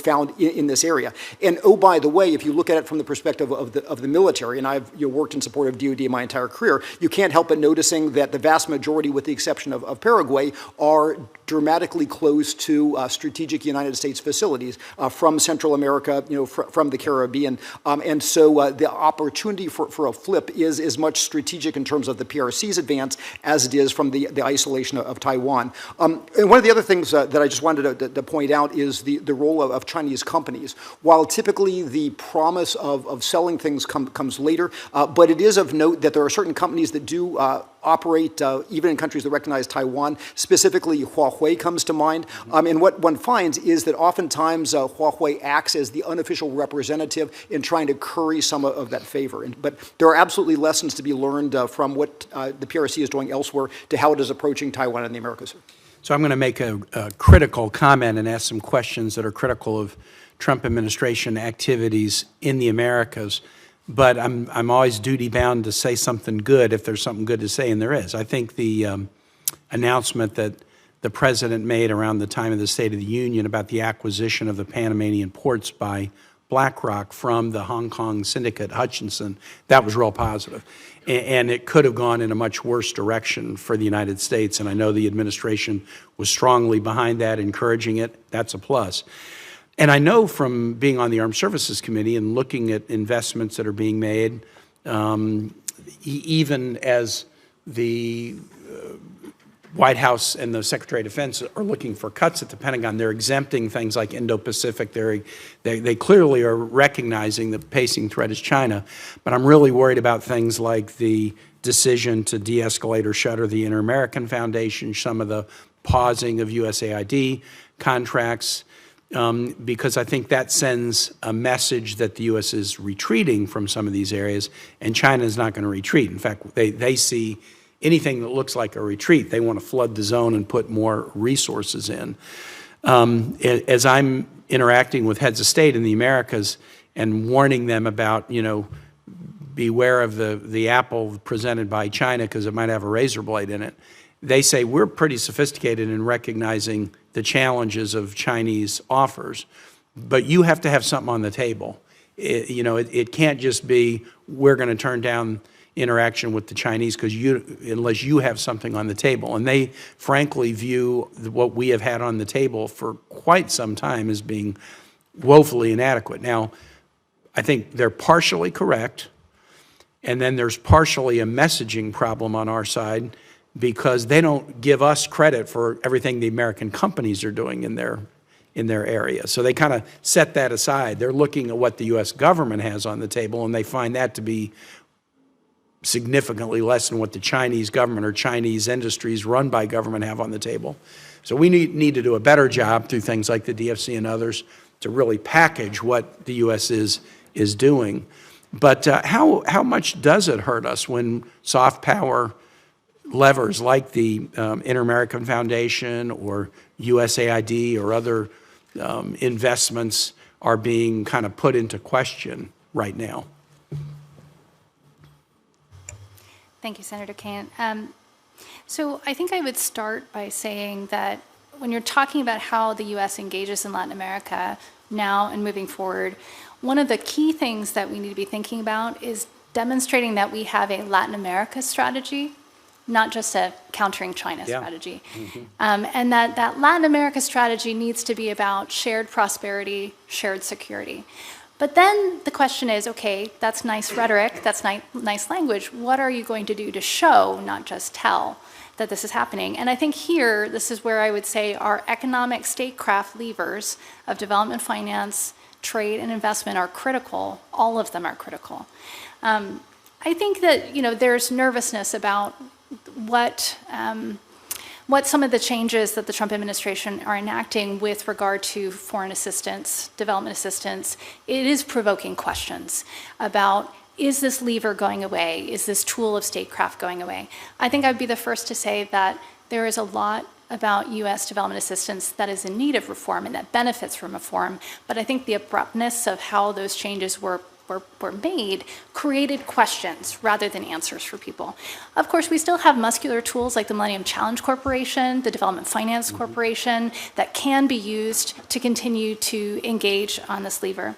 found in this area. And oh, by the way, if you look at it from the perspective of the military, and I've worked in support of DoD my entire career, you can't help but noticing that the vast majority, with the exception of Paraguay, are dramatically close to strategic United States facilities from Central America, from the Caribbean. And so the opportunity for a flip is as much strategic in terms of the PRC's advance as it is from the isolation of Taiwan. And one of the other things that I just wanted to point out is the role of Chinese companies. While typically the promise of selling things comes later, but it is of note that there are certain companies that do operate even in countries that recognize Taiwan. Specifically, Huawei comes to mind. And what one finds is that oftentimes Huawei acts as the unofficial representative in trying to curry some of that favor. But there are absolutely lessons to be learned from what the PRC is doing elsewhere to how it is approaching Taiwan and the Americas. So I'm going to make a critical comment and ask some questions that are critical of Trump administration activities in the Americas. But I'm always duty-bound to say something good if there's something good to say, and there is. I think the announcement that the president made around the time of the State of the Union about the acquisition of the Panamanian ports by BlackRock from the Hong Kong syndicate Hutchinson, that was real positive. And it could have gone in a much worse direction for the United States, and I know the administration was strongly behind that, encouraging it. That's a plus. And I know from being on the Armed Services Committee and looking at investments that are being made, even as the White House and the Secretary of Defense are looking for cuts at the Pentagon, they're exempting things like Indo-Pacific. They clearly are recognizing the pacing threat is China. But I'm really worried about things like the decision to de-escalate or shutter the Inter-American Foundation, some of the pausing of USAID contracts, because I think that sends a message that the U.S. is retreating from some of these areas, and China is not going to retreat. In fact, they see anything that looks like a retreat. They want to flood the zone and put more resources in. As I'm interacting with heads of state in the Americas and warning them about, beware of the apple presented by China because it might have a razor blade in it, they say we're pretty sophisticated in recognizing the challenges of Chinese offers, but you have to have something on the table. It can't just be we're going to turn down interaction with the Chinese unless you have something on the table. And they frankly view what we have had on the table for quite some time as being woefully inadequate. Now, I think they're partially correct, and then there's partially a messaging problem on our side because they don't give us credit for everything the American companies are doing in their area. So they kind of set that aside. They're looking at what the U.S. government has on the table, and they find that to be significantly less than what the Chinese government or Chinese industries run by government have on the table. So we need to do a better job through things like the DFC and others to really package what the U.S. is doing. But how much does it hurt us when soft power levers like the Inter-American Foundation or USAID or other investments are being kind of put into question right now? Thank you, Senator Kaine. So I think I would start by saying that when you're talking about how the U.S. engages in Latin America now and moving forward, one of the key things that we need to be thinking about is demonstrating that we have a Latin America strategy, not just a countering China strategy. Mm-hmm. And that Latin America strategy needs to be about shared prosperity, shared security. But then the question is, okay, that's nice rhetoric, that's nice language. What are you going to do to show, not just tell, that this is happening? And I think here, this is where I would say our economic statecraft levers of development finance, trade, and investment are critical. All of them are critical. I think that there's nervousness about what some of the changes that the Trump administration are enacting with regard to foreign assistance, development assistance. It is provoking questions about, is this lever going away? Is this tool of statecraft going away? I think I'd be the first to say that there is a lot about U.S. development assistance that is in need of reform and that benefits from reform. But I think the abruptness of how those changes were made created questions rather than answers for people. Of course, we still have muscular tools like the Millennium Challenge Corporation, the Development Finance Corporation, that can be used to continue to engage on this lever.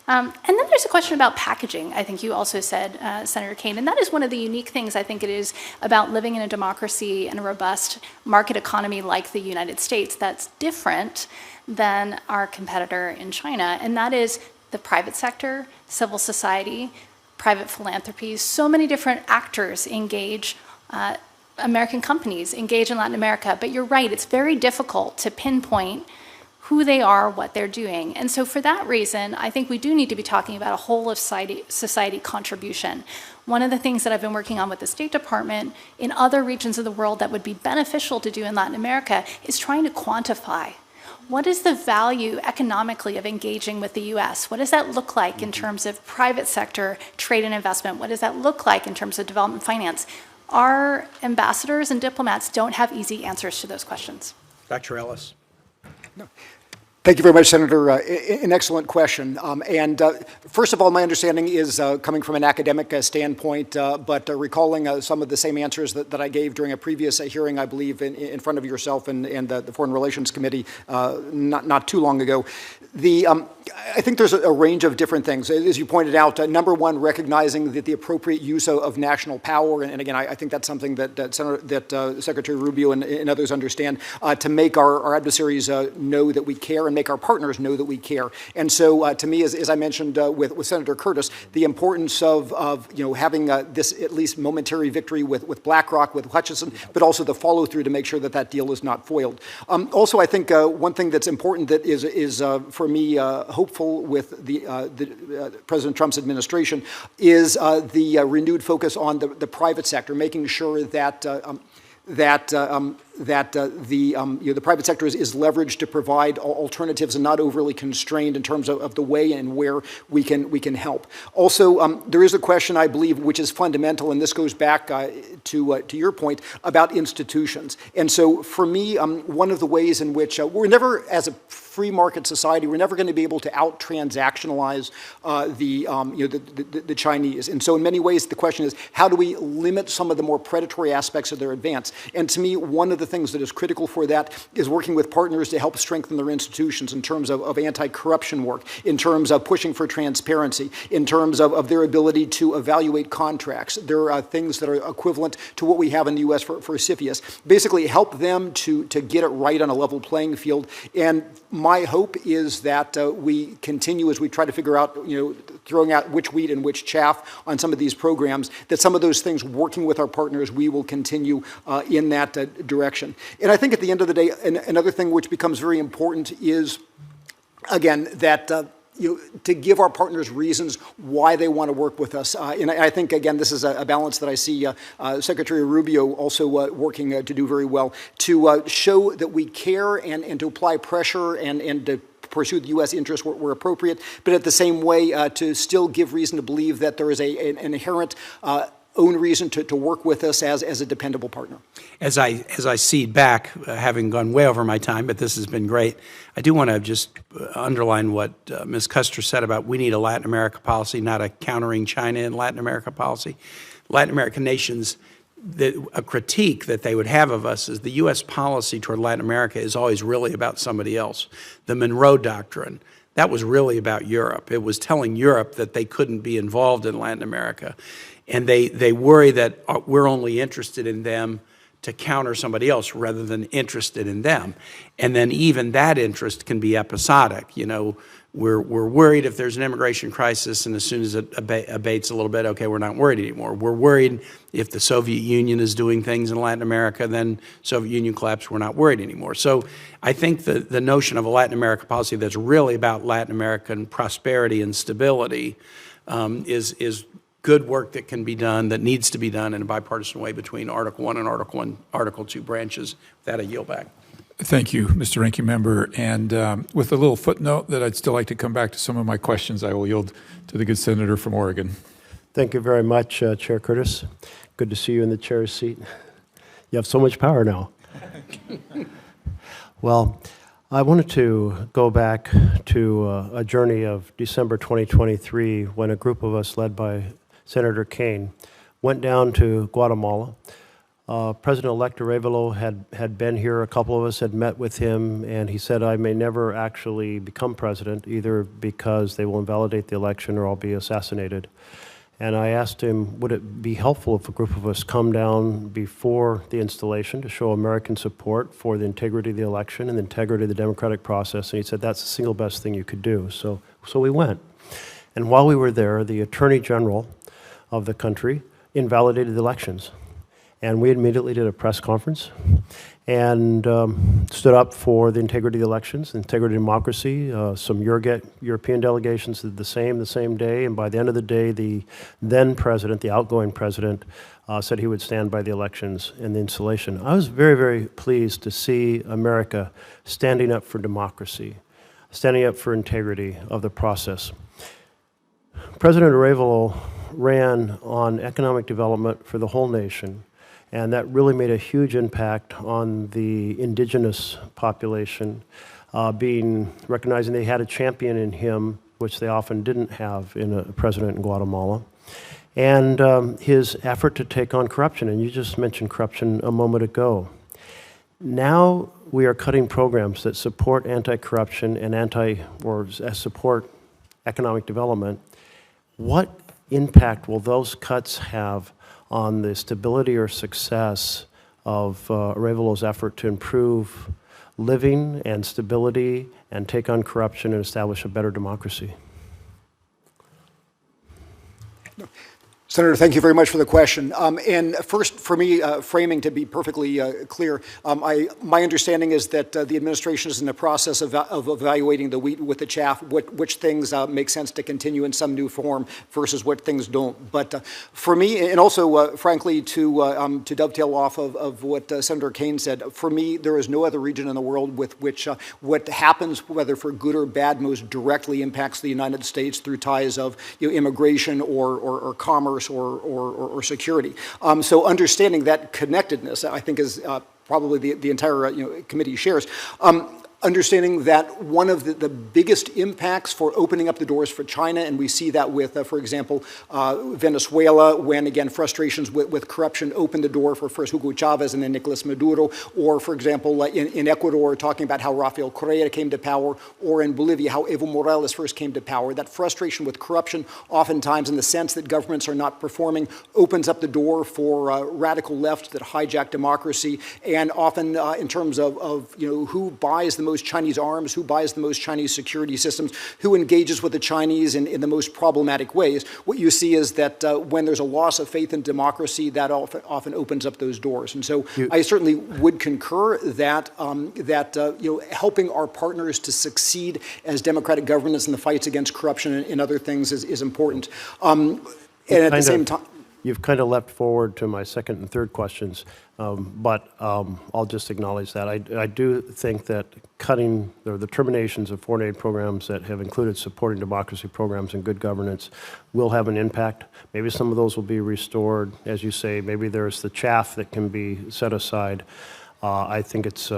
And then there's a question about packaging, I think you also said, Senator Kaine, and that is one of the unique things I think it is about living in a democracy and a robust market economy like the United States that's different than our competitor in China, and that is the private sector, civil society, private philanthropies. So many different actors engage, American companies engage in Latin America, but you're right, it's very difficult to pinpoint who they are, what they're doing. And so for that reason, I think we do need to be talking about a whole of society contribution. One of the things that I've been working on with the State Department in other regions of the world that would be beneficial to do in Latin America is trying to quantify. What is the value economically of engaging with the U.S.? What does that look like in terms of private sector trade and investment? What does that look like in terms of development finance? Our ambassadors and diplomats don't have easy answers to those questions. Dr. Ellis. No. Thank you very much, Senator. An excellent question. First of all, my understanding is coming from an academic standpoint, but recalling some of the same answers that I gave during a previous hearing, I believe, in front of yourself and the Foreign Relations Committee not too long ago. I think there's a range of different things. As you pointed out, number one, recognizing that the appropriate use of national power, and again, I think that's something that Secretary Rubio and others understand, to make our adversaries know that we care and make our partners know that we care. And so, to me, as I mentioned with Senator Curtis, the importance of having this at least momentary victory with BlackRock, with Hutchison, but also the follow through to make sure that deal is not foiled. Also, I think one thing that's important that is for me hopeful with the President Trump's administration is the renewed focus on the private sector, making sure that the private sector is leveraged to provide alternatives and not overly constrained in terms of the way and where we can help. Also, there is a question, I believe, which is fundamental, and this goes back to your point about institutions. And so, for me, one of the ways in which we're never, as a free market society, we're never going to be able to out-transactionalize the Chinese. And so, in many ways, the question is, how do we limit some of the more predatory aspects of their advance? And to me, one of the things that is critical for that is working with partners to help strengthen their institutions in terms of anti-corruption work, in terms of pushing for transparency, in terms of their ability to evaluate contracts. There are things that are equivalent to what we have in the U.S. for CFIUS. Basically, help them to get it right on a level playing field. And my hope is that we continue as we try to figure out, throwing out which wheat and which chaff on some of these programs, that some of those things, working with our partners, we will continue in that direction. And I think at the end of the day, another thing which becomes very important is, again, that to give our partners reasons why they want to work with us. And I think, again, this is a balance that I see Secretary Rubio also working to do very well, to show that we care and to apply pressure and to pursue the U.S. interests where appropriate, but at the same way to still give reason to believe that there is an inherent own reason to work with us as a dependable partner. As I cede back, having gone way over my time, but this has been great, I do want to just underline what Ms. Custer said about we need a Latin America policy, not a countering China in Latin America policy. Latin American nations, a critique that they would have of us is the U.S. policy toward Latin America is always really about somebody else. The Monroe Doctrine, that was really about Europe. It was telling Europe that they couldn't be involved in Latin America. And they worry that we're only interested in them to counter somebody else rather than interested in them. And then even that interest can be episodic. We're worried if there's an immigration crisis, and as soon as it abates a little bit, okay, we're not worried anymore. We're worried if the Soviet Union is doing things in Latin America, then Soviet Union collapse, we're not worried anymore. So I think the notion of a Latin America policy that's really about Latin American prosperity and stability is good work that can be done, that needs to be done in a bipartisan way between Article 1 and Article 2 branches. With that, I yield back. Thank you, Mr. Ranking Member. And with a little footnote that I'd still like to come back to some of my questions, I will yield to the good senator from Oregon. Thank you very much, Chair Curtis. Good to see you in the chair's seat. You have so much power now. Well, I wanted to go back to a journey of December 2023 when a group of us led by Senator Kane went down to Guatemala. President-elect Arevalo had been here. A couple of us had met with him, and he said, I may never actually become president, either because they will invalidate the election or I'll be assassinated. And I asked him, would it be helpful if a group of us come down before the installation to show American support for the integrity of the election and the integrity of the democratic process? And he said, that's the single best thing you could do. So we went. And while we were there, the Attorney General of the country invalidated the elections. And we immediately did a press conference and stood up for the integrity of the elections, integrity of democracy. Some European delegations did the same day, and by the end of the day, the then president, the outgoing president, said he would stand by the elections and the installation. I was very, very pleased to see America standing up for democracy, standing up for integrity of the process. President Arevalo ran on economic development for the whole nation, and that really made a huge impact on the indigenous population, recognizing they had a champion in him, which they often didn't have in a president in Guatemala, and his effort to take on corruption. And you just mentioned corruption a moment ago. Now we are cutting programs that support anti-corruption and support economic development. What impact will those cuts have on the stability or success of Arevalo's effort to improve living and stability and take on corruption and establish a better democracy? Senator, thank you very much for the question. And first, for me, framing to be perfectly clear, my understanding is that the administration is in the process of evaluating the wheat with the chaff, which things make sense to continue in some new form versus what things don't. But for me, and also, frankly, to dovetail off of what Senator Kane said, for me, there is no other region in the world with which what happens, whether for good or bad, most directly impacts the United States through ties of immigration or commerce or security. So understanding that connectedness, I think, is probably the entire committee shares. Understanding that one of the biggest impacts for opening up the doors for China, and we see that with, for example, Venezuela, when, again, frustrations with corruption opened the door for first Hugo Chavez and then Nicolas Maduro, or, for example, in Ecuador, talking about how Rafael Correa came to power, or in Bolivia, how Evo Morales first came to power. That frustration with corruption, oftentimes in the sense that governments are not performing, opens up the door for radical left that hijack democracy, and often in terms of who buys the most Chinese arms, who buys the most Chinese security systems, who engages with the Chinese in the most problematic ways. What you see is that when there's a loss of faith in democracy, that often opens up those doors. And so I certainly would concur that helping our partners to succeed as democratic governments in the fights against corruption and other things is important. And at the same time, you've kind of leapt forward to my second and third questions, but I'll just acknowledge that. I do think that cutting the terminations of foreign aid programs that have included supporting democracy programs and good governance will have an impact. Maybe some of those will be restored. As you say, maybe there's the chaff that can be set aside. I think it's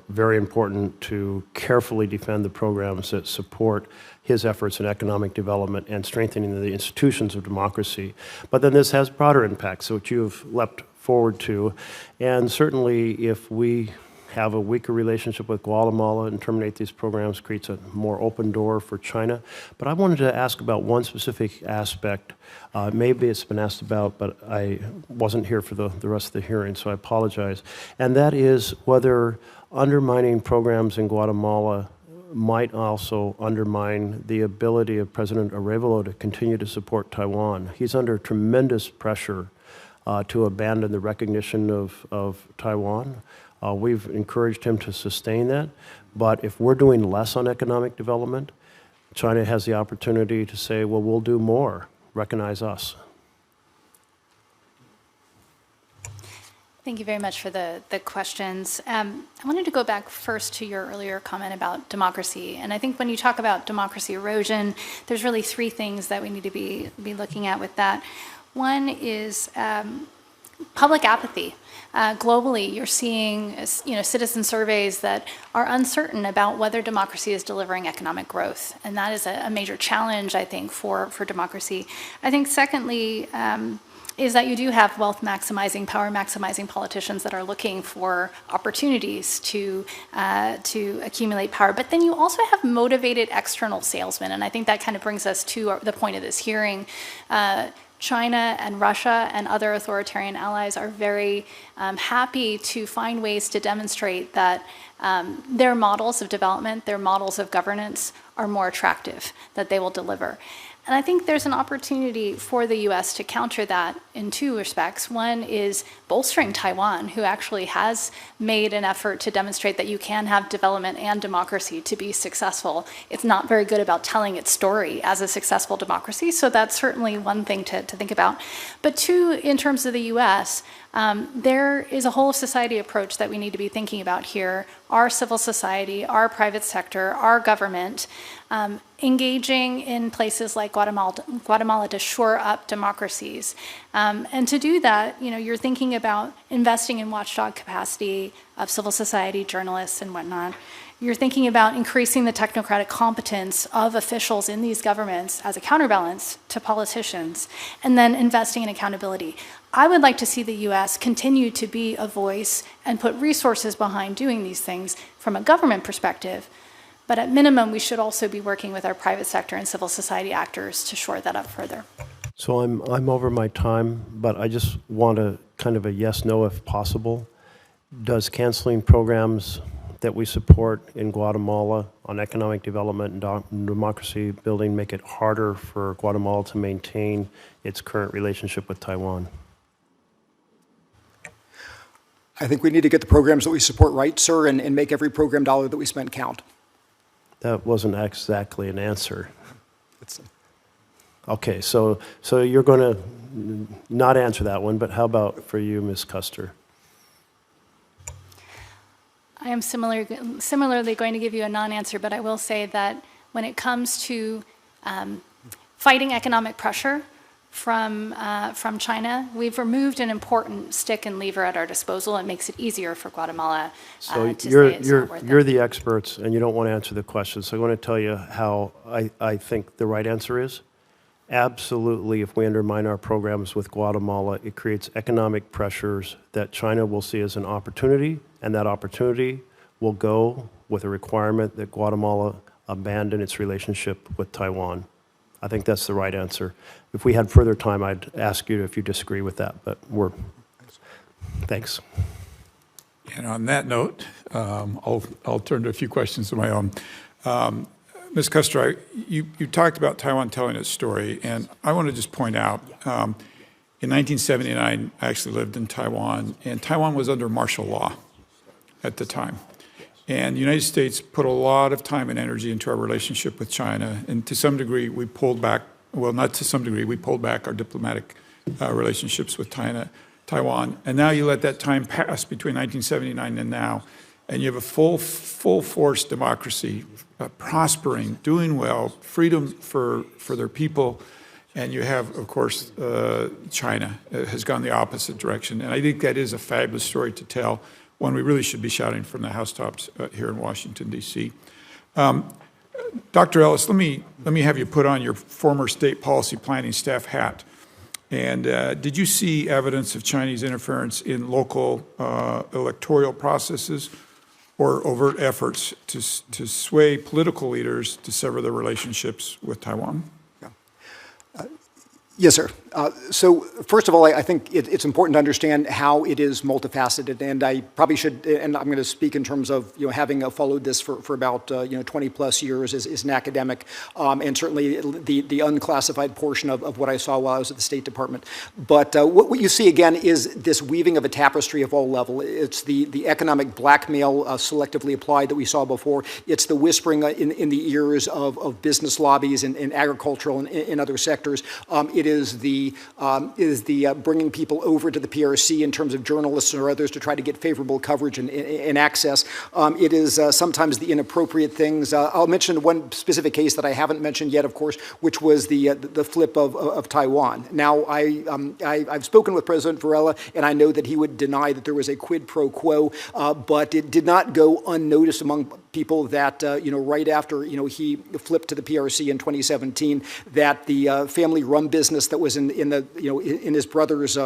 very important to carefully defend the programs that support his efforts in economic development and strengthening the institutions of democracy. But then this has broader impacts, which you've leapt forward to. And certainly if we have a weaker relationship with Guatemala and terminate these programs, creates a more open door for China. But I wanted to ask about one specific aspect. Maybe it's been asked about, but I wasn't here for the rest of the hearing, so I apologize. And that is whether undermining programs in Guatemala might also undermine the ability of President Arevalo to continue to support Taiwan. He's under tremendous pressure to abandon the recognition of Taiwan. We've encouraged him to sustain that, but if we're doing less on economic development, China has the opportunity to say, well, we'll do more, recognize us. Thank you very much for the questions. I wanted to go back first to your earlier comment about democracy. And I think when you talk about democracy erosion, there's really three things that we need to be looking at with that. One is public apathy. Globally, you're seeing citizen surveys that are uncertain about whether democracy is delivering economic growth, and that is a major challenge, I think, for democracy. I think, secondly, is that you do have wealth maximizing, power maximizing politicians that are looking for opportunities to accumulate power. But then you also have motivated external salesmen, and I think that kind of brings us to the point of this hearing. China and Russia and other authoritarian allies are very happy to find ways to demonstrate that their models of development, their models of governance are more attractive, that they will deliver. And I think there's an opportunity for the U.S. to counter that in two respects. One is bolstering Taiwan, who actually has made an effort to demonstrate that you can have development and democracy to be successful. It's not very good about telling its story as a successful democracy, so that's certainly one thing to think about. But two, in terms of the U.S., there is a whole of society approach that we need to be thinking about here. Our civil society, our private sector, our government, engaging in places like Guatemala to shore up democracies. And to do that, you're thinking about investing in watchdog capacity of civil society, journalists, and whatnot. You're thinking about increasing the technocratic competence of officials in these governments as a counterbalance to politicians, and then investing in accountability. I would like to see the U.S. continue to be a voice and put resources behind doing these things from a government perspective. But at minimum, we should also be working with our private sector and civil society actors to shore that up further. So I'm over my time, but I just want a kind of a yes/no if possible. Does canceling programs that we support in Guatemala on economic development and democracy building make it harder for Guatemala to maintain its current relationship with Taiwan? I think we need to get the programs that we support right, sir, and make every program dollar that we spend count. That wasn't exactly an answer. Okay, so you're going to not answer that one, but how about for you, Ms. Custer? I am similarly going to give you a non-answer, but I will say that when it comes to fighting economic pressure from China, we've removed an important stick and lever at our disposal. It makes it easier for Guatemala to say it's not worth it. You're the experts, and you don't want to answer the question. So I want to tell you how I think the right answer is. Absolutely, if we undermine our programs with Guatemala, it creates economic pressures that China will see as an opportunity, and that opportunity will go with a requirement that Guatemala abandon its relationship with Taiwan. I think that's the right answer. If we had further time, I'd ask you if you disagree with that, but thanks. And on that note, I'll turn to a few questions of my own. Ms. Custer, you talked about Taiwan telling its story, and I want to just point out, in 1979, I actually lived in Taiwan, and Taiwan was under martial law at the time. And the United States put a lot of time and energy into our relationship with China, and to some degree, we pulled back, well, not to some degree, we pulled back our diplomatic relationships with Taiwan. And now you let that time pass between 1979 and now, and you have a full-force democracy, prospering, doing well, freedom for their people, and you have, of course, China has gone the opposite direction. And I think that is a fabulous story to tell, one we really should be shouting from the housetops here in Washington, D.C. Dr. Ellis, let me have you put on your former state policy planning staff hat. And did you see evidence of Chinese interference in local electoral processes or overt efforts to sway political leaders to sever their relationships with Taiwan? Yes, sir. So first of all, I think it's important to understand how it is multifaceted, and I probably should, and I'm going to speak in terms of having followed this for about 20 plus years as an academic, and certainly the unclassified portion of what I saw while I was at the State Department. But what you see again is this weaving of a tapestry of all levels. It's the economic blackmail selectively applied that we saw before. It's the whispering in the ears of business lobbies in agricultural and in other sectors. It It is the bringing people over to the PRC in terms of journalists or others to try to get favorable coverage and access. It is sometimes the inappropriate things. I'll mention one specific case that I haven't mentioned yet, of course, which was the flip of Taiwan. Now, I've spoken with President Varela, and I know that he would deny that there was a quid pro quo, but it did not go unnoticed among people that, right after, he flipped to the PRC in 2017, that the family-run business that was in his brother's,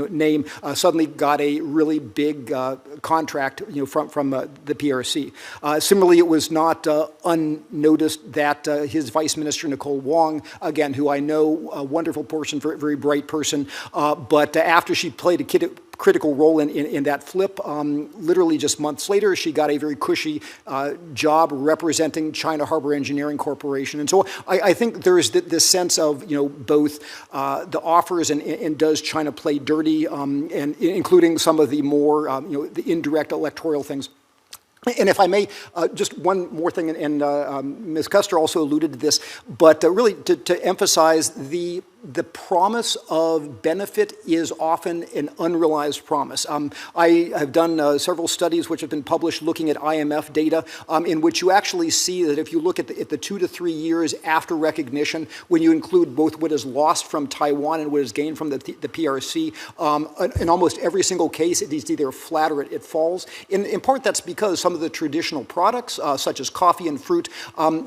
name suddenly got a really big contract, from the PRC. Similarly, it was not unnoticed that his Vice Minister, Nicole Wong, again, who I know, a wonderful person, very bright person, but after she played a critical role in that flip. Literally just months later, she got a very cushy job representing China Harbor Engineering Corporation. And so I think there is this sense of, both the offers and does China play dirty, and including some of the more, the indirect electoral things. And if I may, just one more thing, and Ms. Custer also alluded to this, but really to emphasize the promise of benefit is often an unrealized promise. I have done several studies which have been published looking at IMF data, in which you actually see that if you look at the 2 to 3 years after recognition, when you include both what is lost from Taiwan and what is gained from the PRC, in almost every single case, it is either flat or it falls. In part, that's because some of the traditional products, such as coffee and fruit,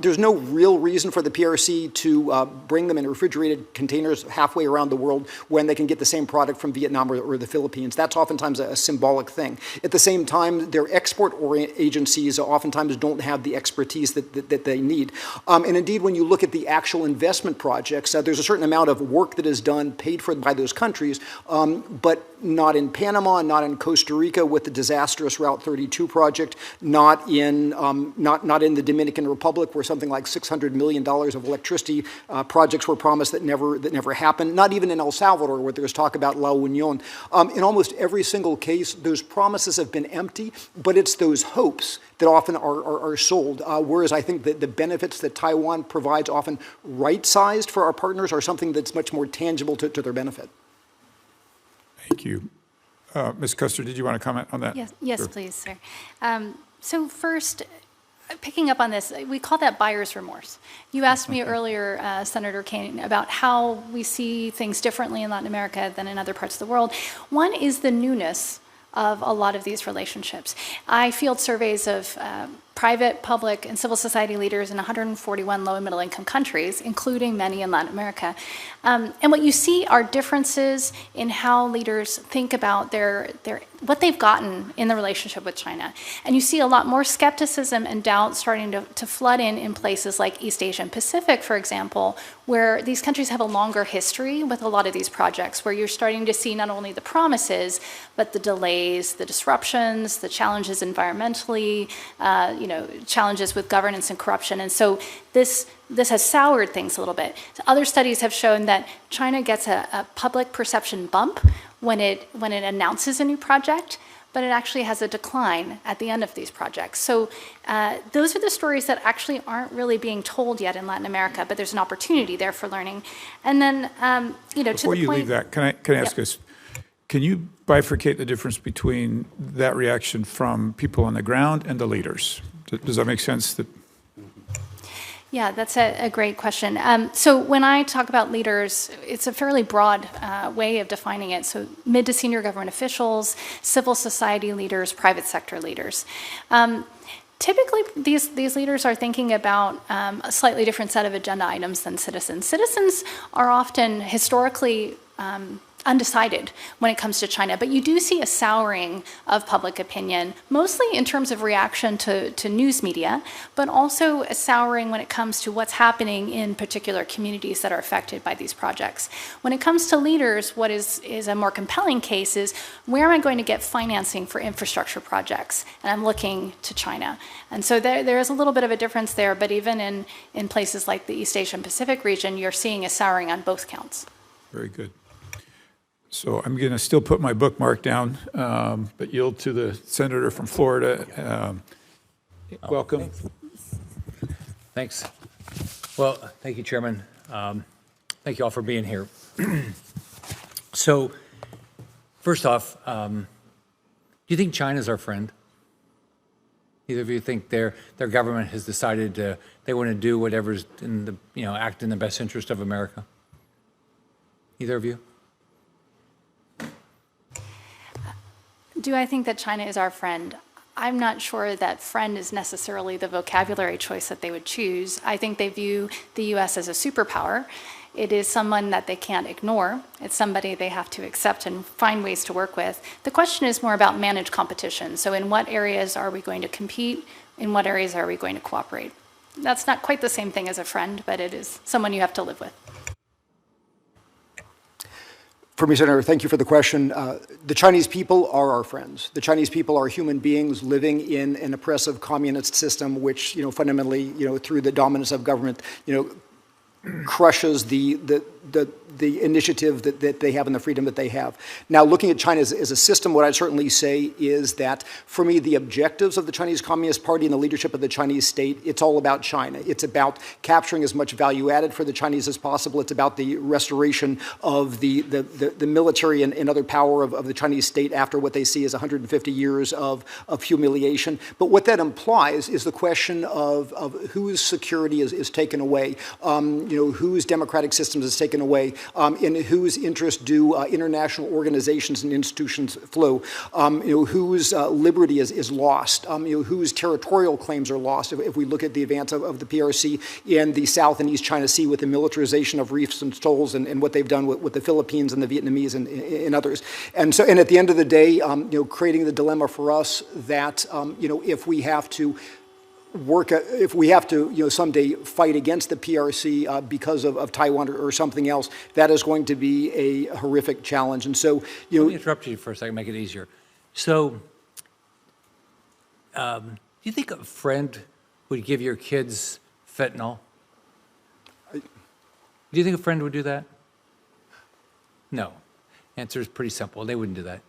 there's no real reason for the PRC to bring them in refrigerated containers halfway around the world when they can get the same product from Vietnam or the Philippines. That's oftentimes a symbolic thing. At the same time, their export agencies oftentimes don't have the expertise that they need. And indeed, when you look at the actual investment projects, there's a certain amount of work that is done, paid for by those countries, but not in Panama, not in Costa Rica with the disastrous Route 32 project, not in the Dominican Republic, where something like $600 million of electricity projects were promised that never happened, not even in El Salvador, where there's talk about La Union. In almost every single case, those promises have been empty, but it's those hopes that often are sold, whereas I think that the benefits that Taiwan provides, often right-sized for our partners, are something that's much more tangible to their benefit. Thank you. Ms. Custer, did you want to comment on that? Yes, sure. Please, sir. So first, picking up on this, we call that buyer's remorse. You asked me earlier, Senator Kane, about how we see things differently in Latin America than in other parts of the world. One is the newness of a lot of these relationships. I field surveys of private, public, and civil society leaders in 141 low and middle income countries, including many in Latin America. And what you see are differences in how leaders think about what they've gotten in the relationship with China. And you see a lot more skepticism and doubt starting to flood in places like East Asia and Pacific, for example, where these countries have a longer history with a lot of these projects, where you're starting to see not only the promises, but the delays, the disruptions, the challenges environmentally, challenges with governance and corruption. And so this has soured things a little bit. Other studies have shown that China gets a public perception bump when it announces a new project, but it actually has a decline at the end of these projects. So those are the stories that actually aren't really being told yet in Latin America, but there's an opportunity there for learning. And then, Before you leave that, can I ask us, can you bifurcate the difference between that reaction from people on the ground and the leaders? Does that make sense? Yeah, that's a great question. So when I talk about leaders, it's a fairly broad way of defining it. So mid to senior government officials, civil society leaders, private sector leaders. Typically, these leaders are thinking about a slightly different set of agenda items than citizens. Citizens are often historically undecided when it comes to China, but you do see a souring of public opinion, mostly in terms of reaction to news media, but also a souring when it comes to what's happening in particular communities that are affected by these projects. When it comes to leaders, what is a more compelling case is, where am I going to get financing for infrastructure projects? And I'm looking to China. And so there is a little bit of a difference there, but even in places like the East Asian Pacific region, you're seeing a souring on both counts. Very good. So I'm going to still put my bookmark down, but yield to the senator from Florida. Welcome. Thanks. Well, thank you, Chairman. Thank you all for being here. So, first off, do you think China's our friend? Either of you think their government has decided they want to do whatever's in the, act in the best interest of America? Either of you? Do I think that China is our friend? I'm not sure that friend is necessarily the vocabulary choice that they would choose. I think they view the U.S. as a superpower. It is someone that they can't ignore. It's somebody they have to accept and find ways to work with. The question is more about managed competition. So in what areas are we going to compete? In what areas are we going to cooperate? That's not quite the same thing as a friend, but it is someone you have to live with. For me, Senator, thank you for the question. The Chinese people are our friends. The Chinese people are human beings living in an oppressive communist system, which, fundamentally, through the dominance of government, crushes the initiative that they have and the freedom that they have. Now, looking at China as a system, what I'd certainly say is that, for me, the objectives of the Chinese Communist Party and the leadership of the Chinese state, it's all about China. It's about capturing as much value added for the Chinese as possible. It's about the restoration of the military and other power of the Chinese state after what they see as 150 years of humiliation. But what that implies is the question of whose security is taken away, whose democratic systems is taken away, in whose interest do international organizations and institutions flow, whose liberty is lost, whose territorial claims are lost. If we look at the advance of the PRC in the South and East China Sea with the militarization of reefs and shoals and what they've done with the Philippines and the Vietnamese and others. And at the end of the day, creating the dilemma for us that, if we have to someday fight against the PRC because of Taiwan or something else, that is going to be a horrific challenge. And so, Let me interrupt you for a second, make it easier. So, do you think a friend would give your kids fentanyl? Do you think a friend would do that? No. Answer is pretty simple. They wouldn't do that.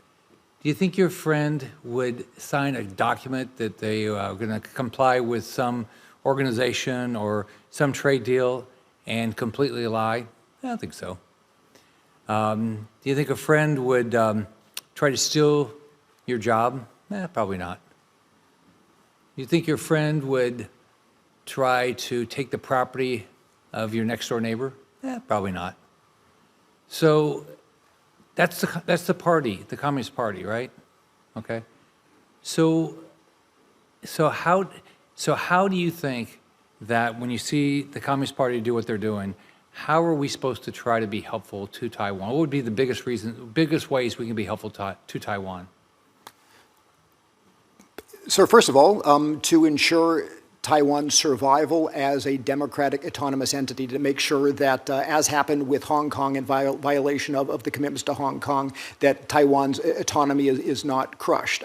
Do you think your friend would sign a document that they are going to comply with some organization or some trade deal and completely lie? I don't think so. Do you think a friend would try to steal your job? Probably not. Do you think your friend would try to take the property of your next door neighbor? Probably not. So that's the party, the Communist Party, right? Okay. So how do you think that when you see the Communist Party do what they're doing, how are we supposed to try to be helpful to Taiwan? What would be the biggest ways we can be helpful to Taiwan? So first of all, to ensure Taiwan's survival as a democratic autonomous entity, to make sure that, as happened with Hong Kong in violation of the commitments to Hong Kong, that Taiwan's autonomy is not crushed,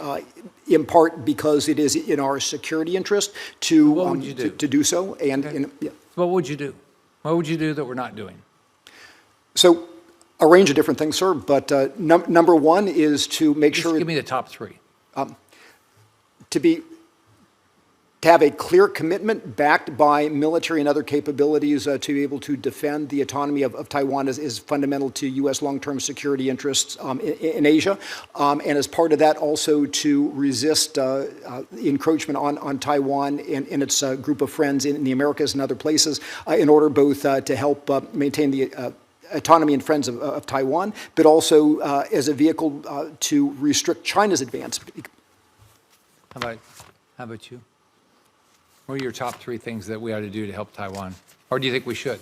in part because it is in our security interest to do so. And okay. What would you do? What would you do that we're not doing? So a range of different things, sir, but number one is to make Just sure— give me the top three. To have a clear commitment backed by military and other capabilities to be able to defend the autonomy of Taiwan is fundamental to U.S. long-term security interests in Asia. And as part of that, also to resist encroachment on Taiwan and its group of friends in the Americas and other places in order both to help maintain the autonomy and friends of Taiwan, but also as a vehicle to restrict China's advance. How about you? What are your top three things that we ought to do to help Taiwan? Or do you think we should?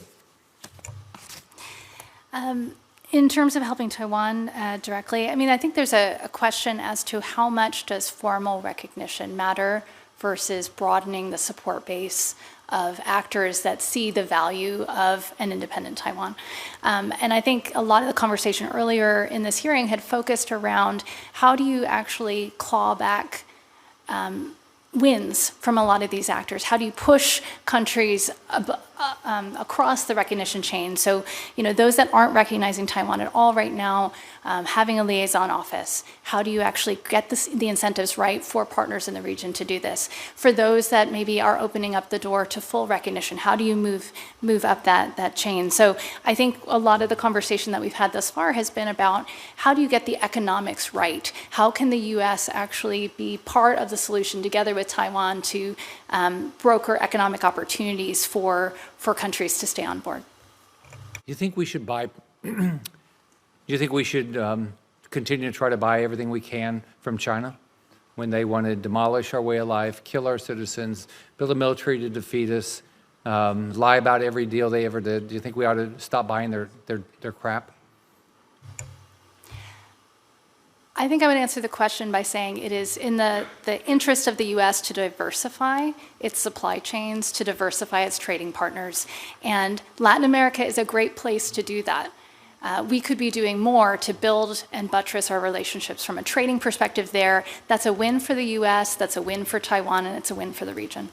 In terms of helping Taiwan directly, I think there's a question as to how much does formal recognition matter versus broadening the support base of actors that see the value of an independent Taiwan. And I think a lot of the conversation earlier in this hearing had focused around how do you actually claw back wins from a lot of these actors? How do you push countries across the recognition chain. So, those that aren't recognizing Taiwan at all right now, having a liaison office. How do you actually get the incentives right for partners in the region to do this? For those that maybe are opening up the door to full recognition, how do you move up that chain? So I think a lot of the conversation that we've had thus far has been about how do you get the economics right? How can the U.S. actually be part of the solution together with Taiwan to broker economic opportunities for countries to stay on board? Do you think we should buy? Do you think we should continue to try to buy everything we can from China when they want to demolish our way of life, kill our citizens, build a military to defeat us, lie about every deal they ever did? Do you think we ought to stop buying their crap? I think I would answer the question by saying it is in the interest of the U.S. to diversify its supply chains, to diversify its trading partners. And Latin America is a great place to do that. We could be doing more to build and buttress our relationships from a trading perspective there. That's a win for the U.S., that's a win for Taiwan, and it's a win for the region.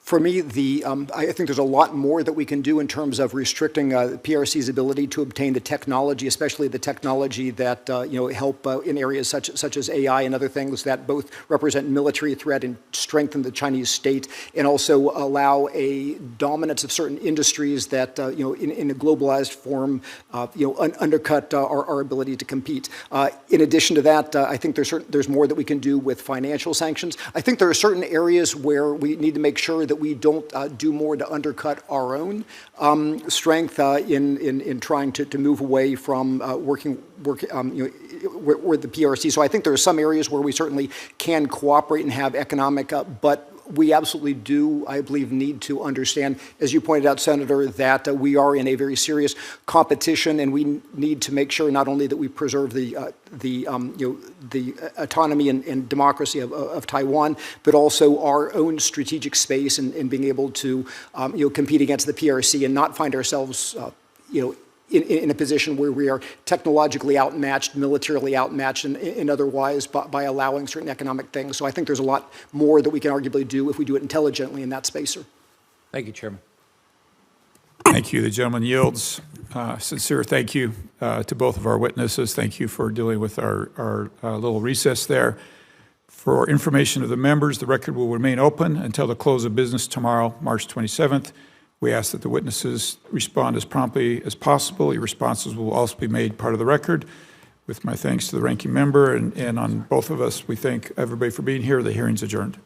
For me, I think there's a lot more that we can do in terms of restricting PRC's ability to obtain the technology, especially the technology that help in areas such as AI and other things that both represent military threat and strengthen the Chinese state, and also allow a dominance of certain industries that in a globalized form undercut our ability to compete. In addition to that, I think there's more that we can do with financial sanctions. I think there are certain areas where we need to make sure that we don't do more to undercut our own strength in trying to move away from working with the PRC. So I think there are some areas where we certainly can cooperate and have economic, but we absolutely do, I believe, need to understand, as you pointed out, Senator, that we are in a very serious competition, and we need to make sure not only that we preserve the autonomy and democracy of Taiwan, but also our own strategic space in being able to compete against the PRC and not find ourselves in a position where we are technologically outmatched, militarily outmatched, and otherwise by allowing certain economic things. So I think there's a lot more that we can arguably do if we do it intelligently in that space, sir. Thank you, Chairman. Thank you. The gentleman yields. Sincere thank you to both of our witnesses. Thank you for dealing with our little recess there. For information of the members, the record will remain open until the close of business tomorrow, March 27th. We ask that the witnesses respond as promptly as possible. Your responses will also be made part of the record. With my thanks to the ranking member and on both of us, we thank everybody for being here. The hearing's adjourned.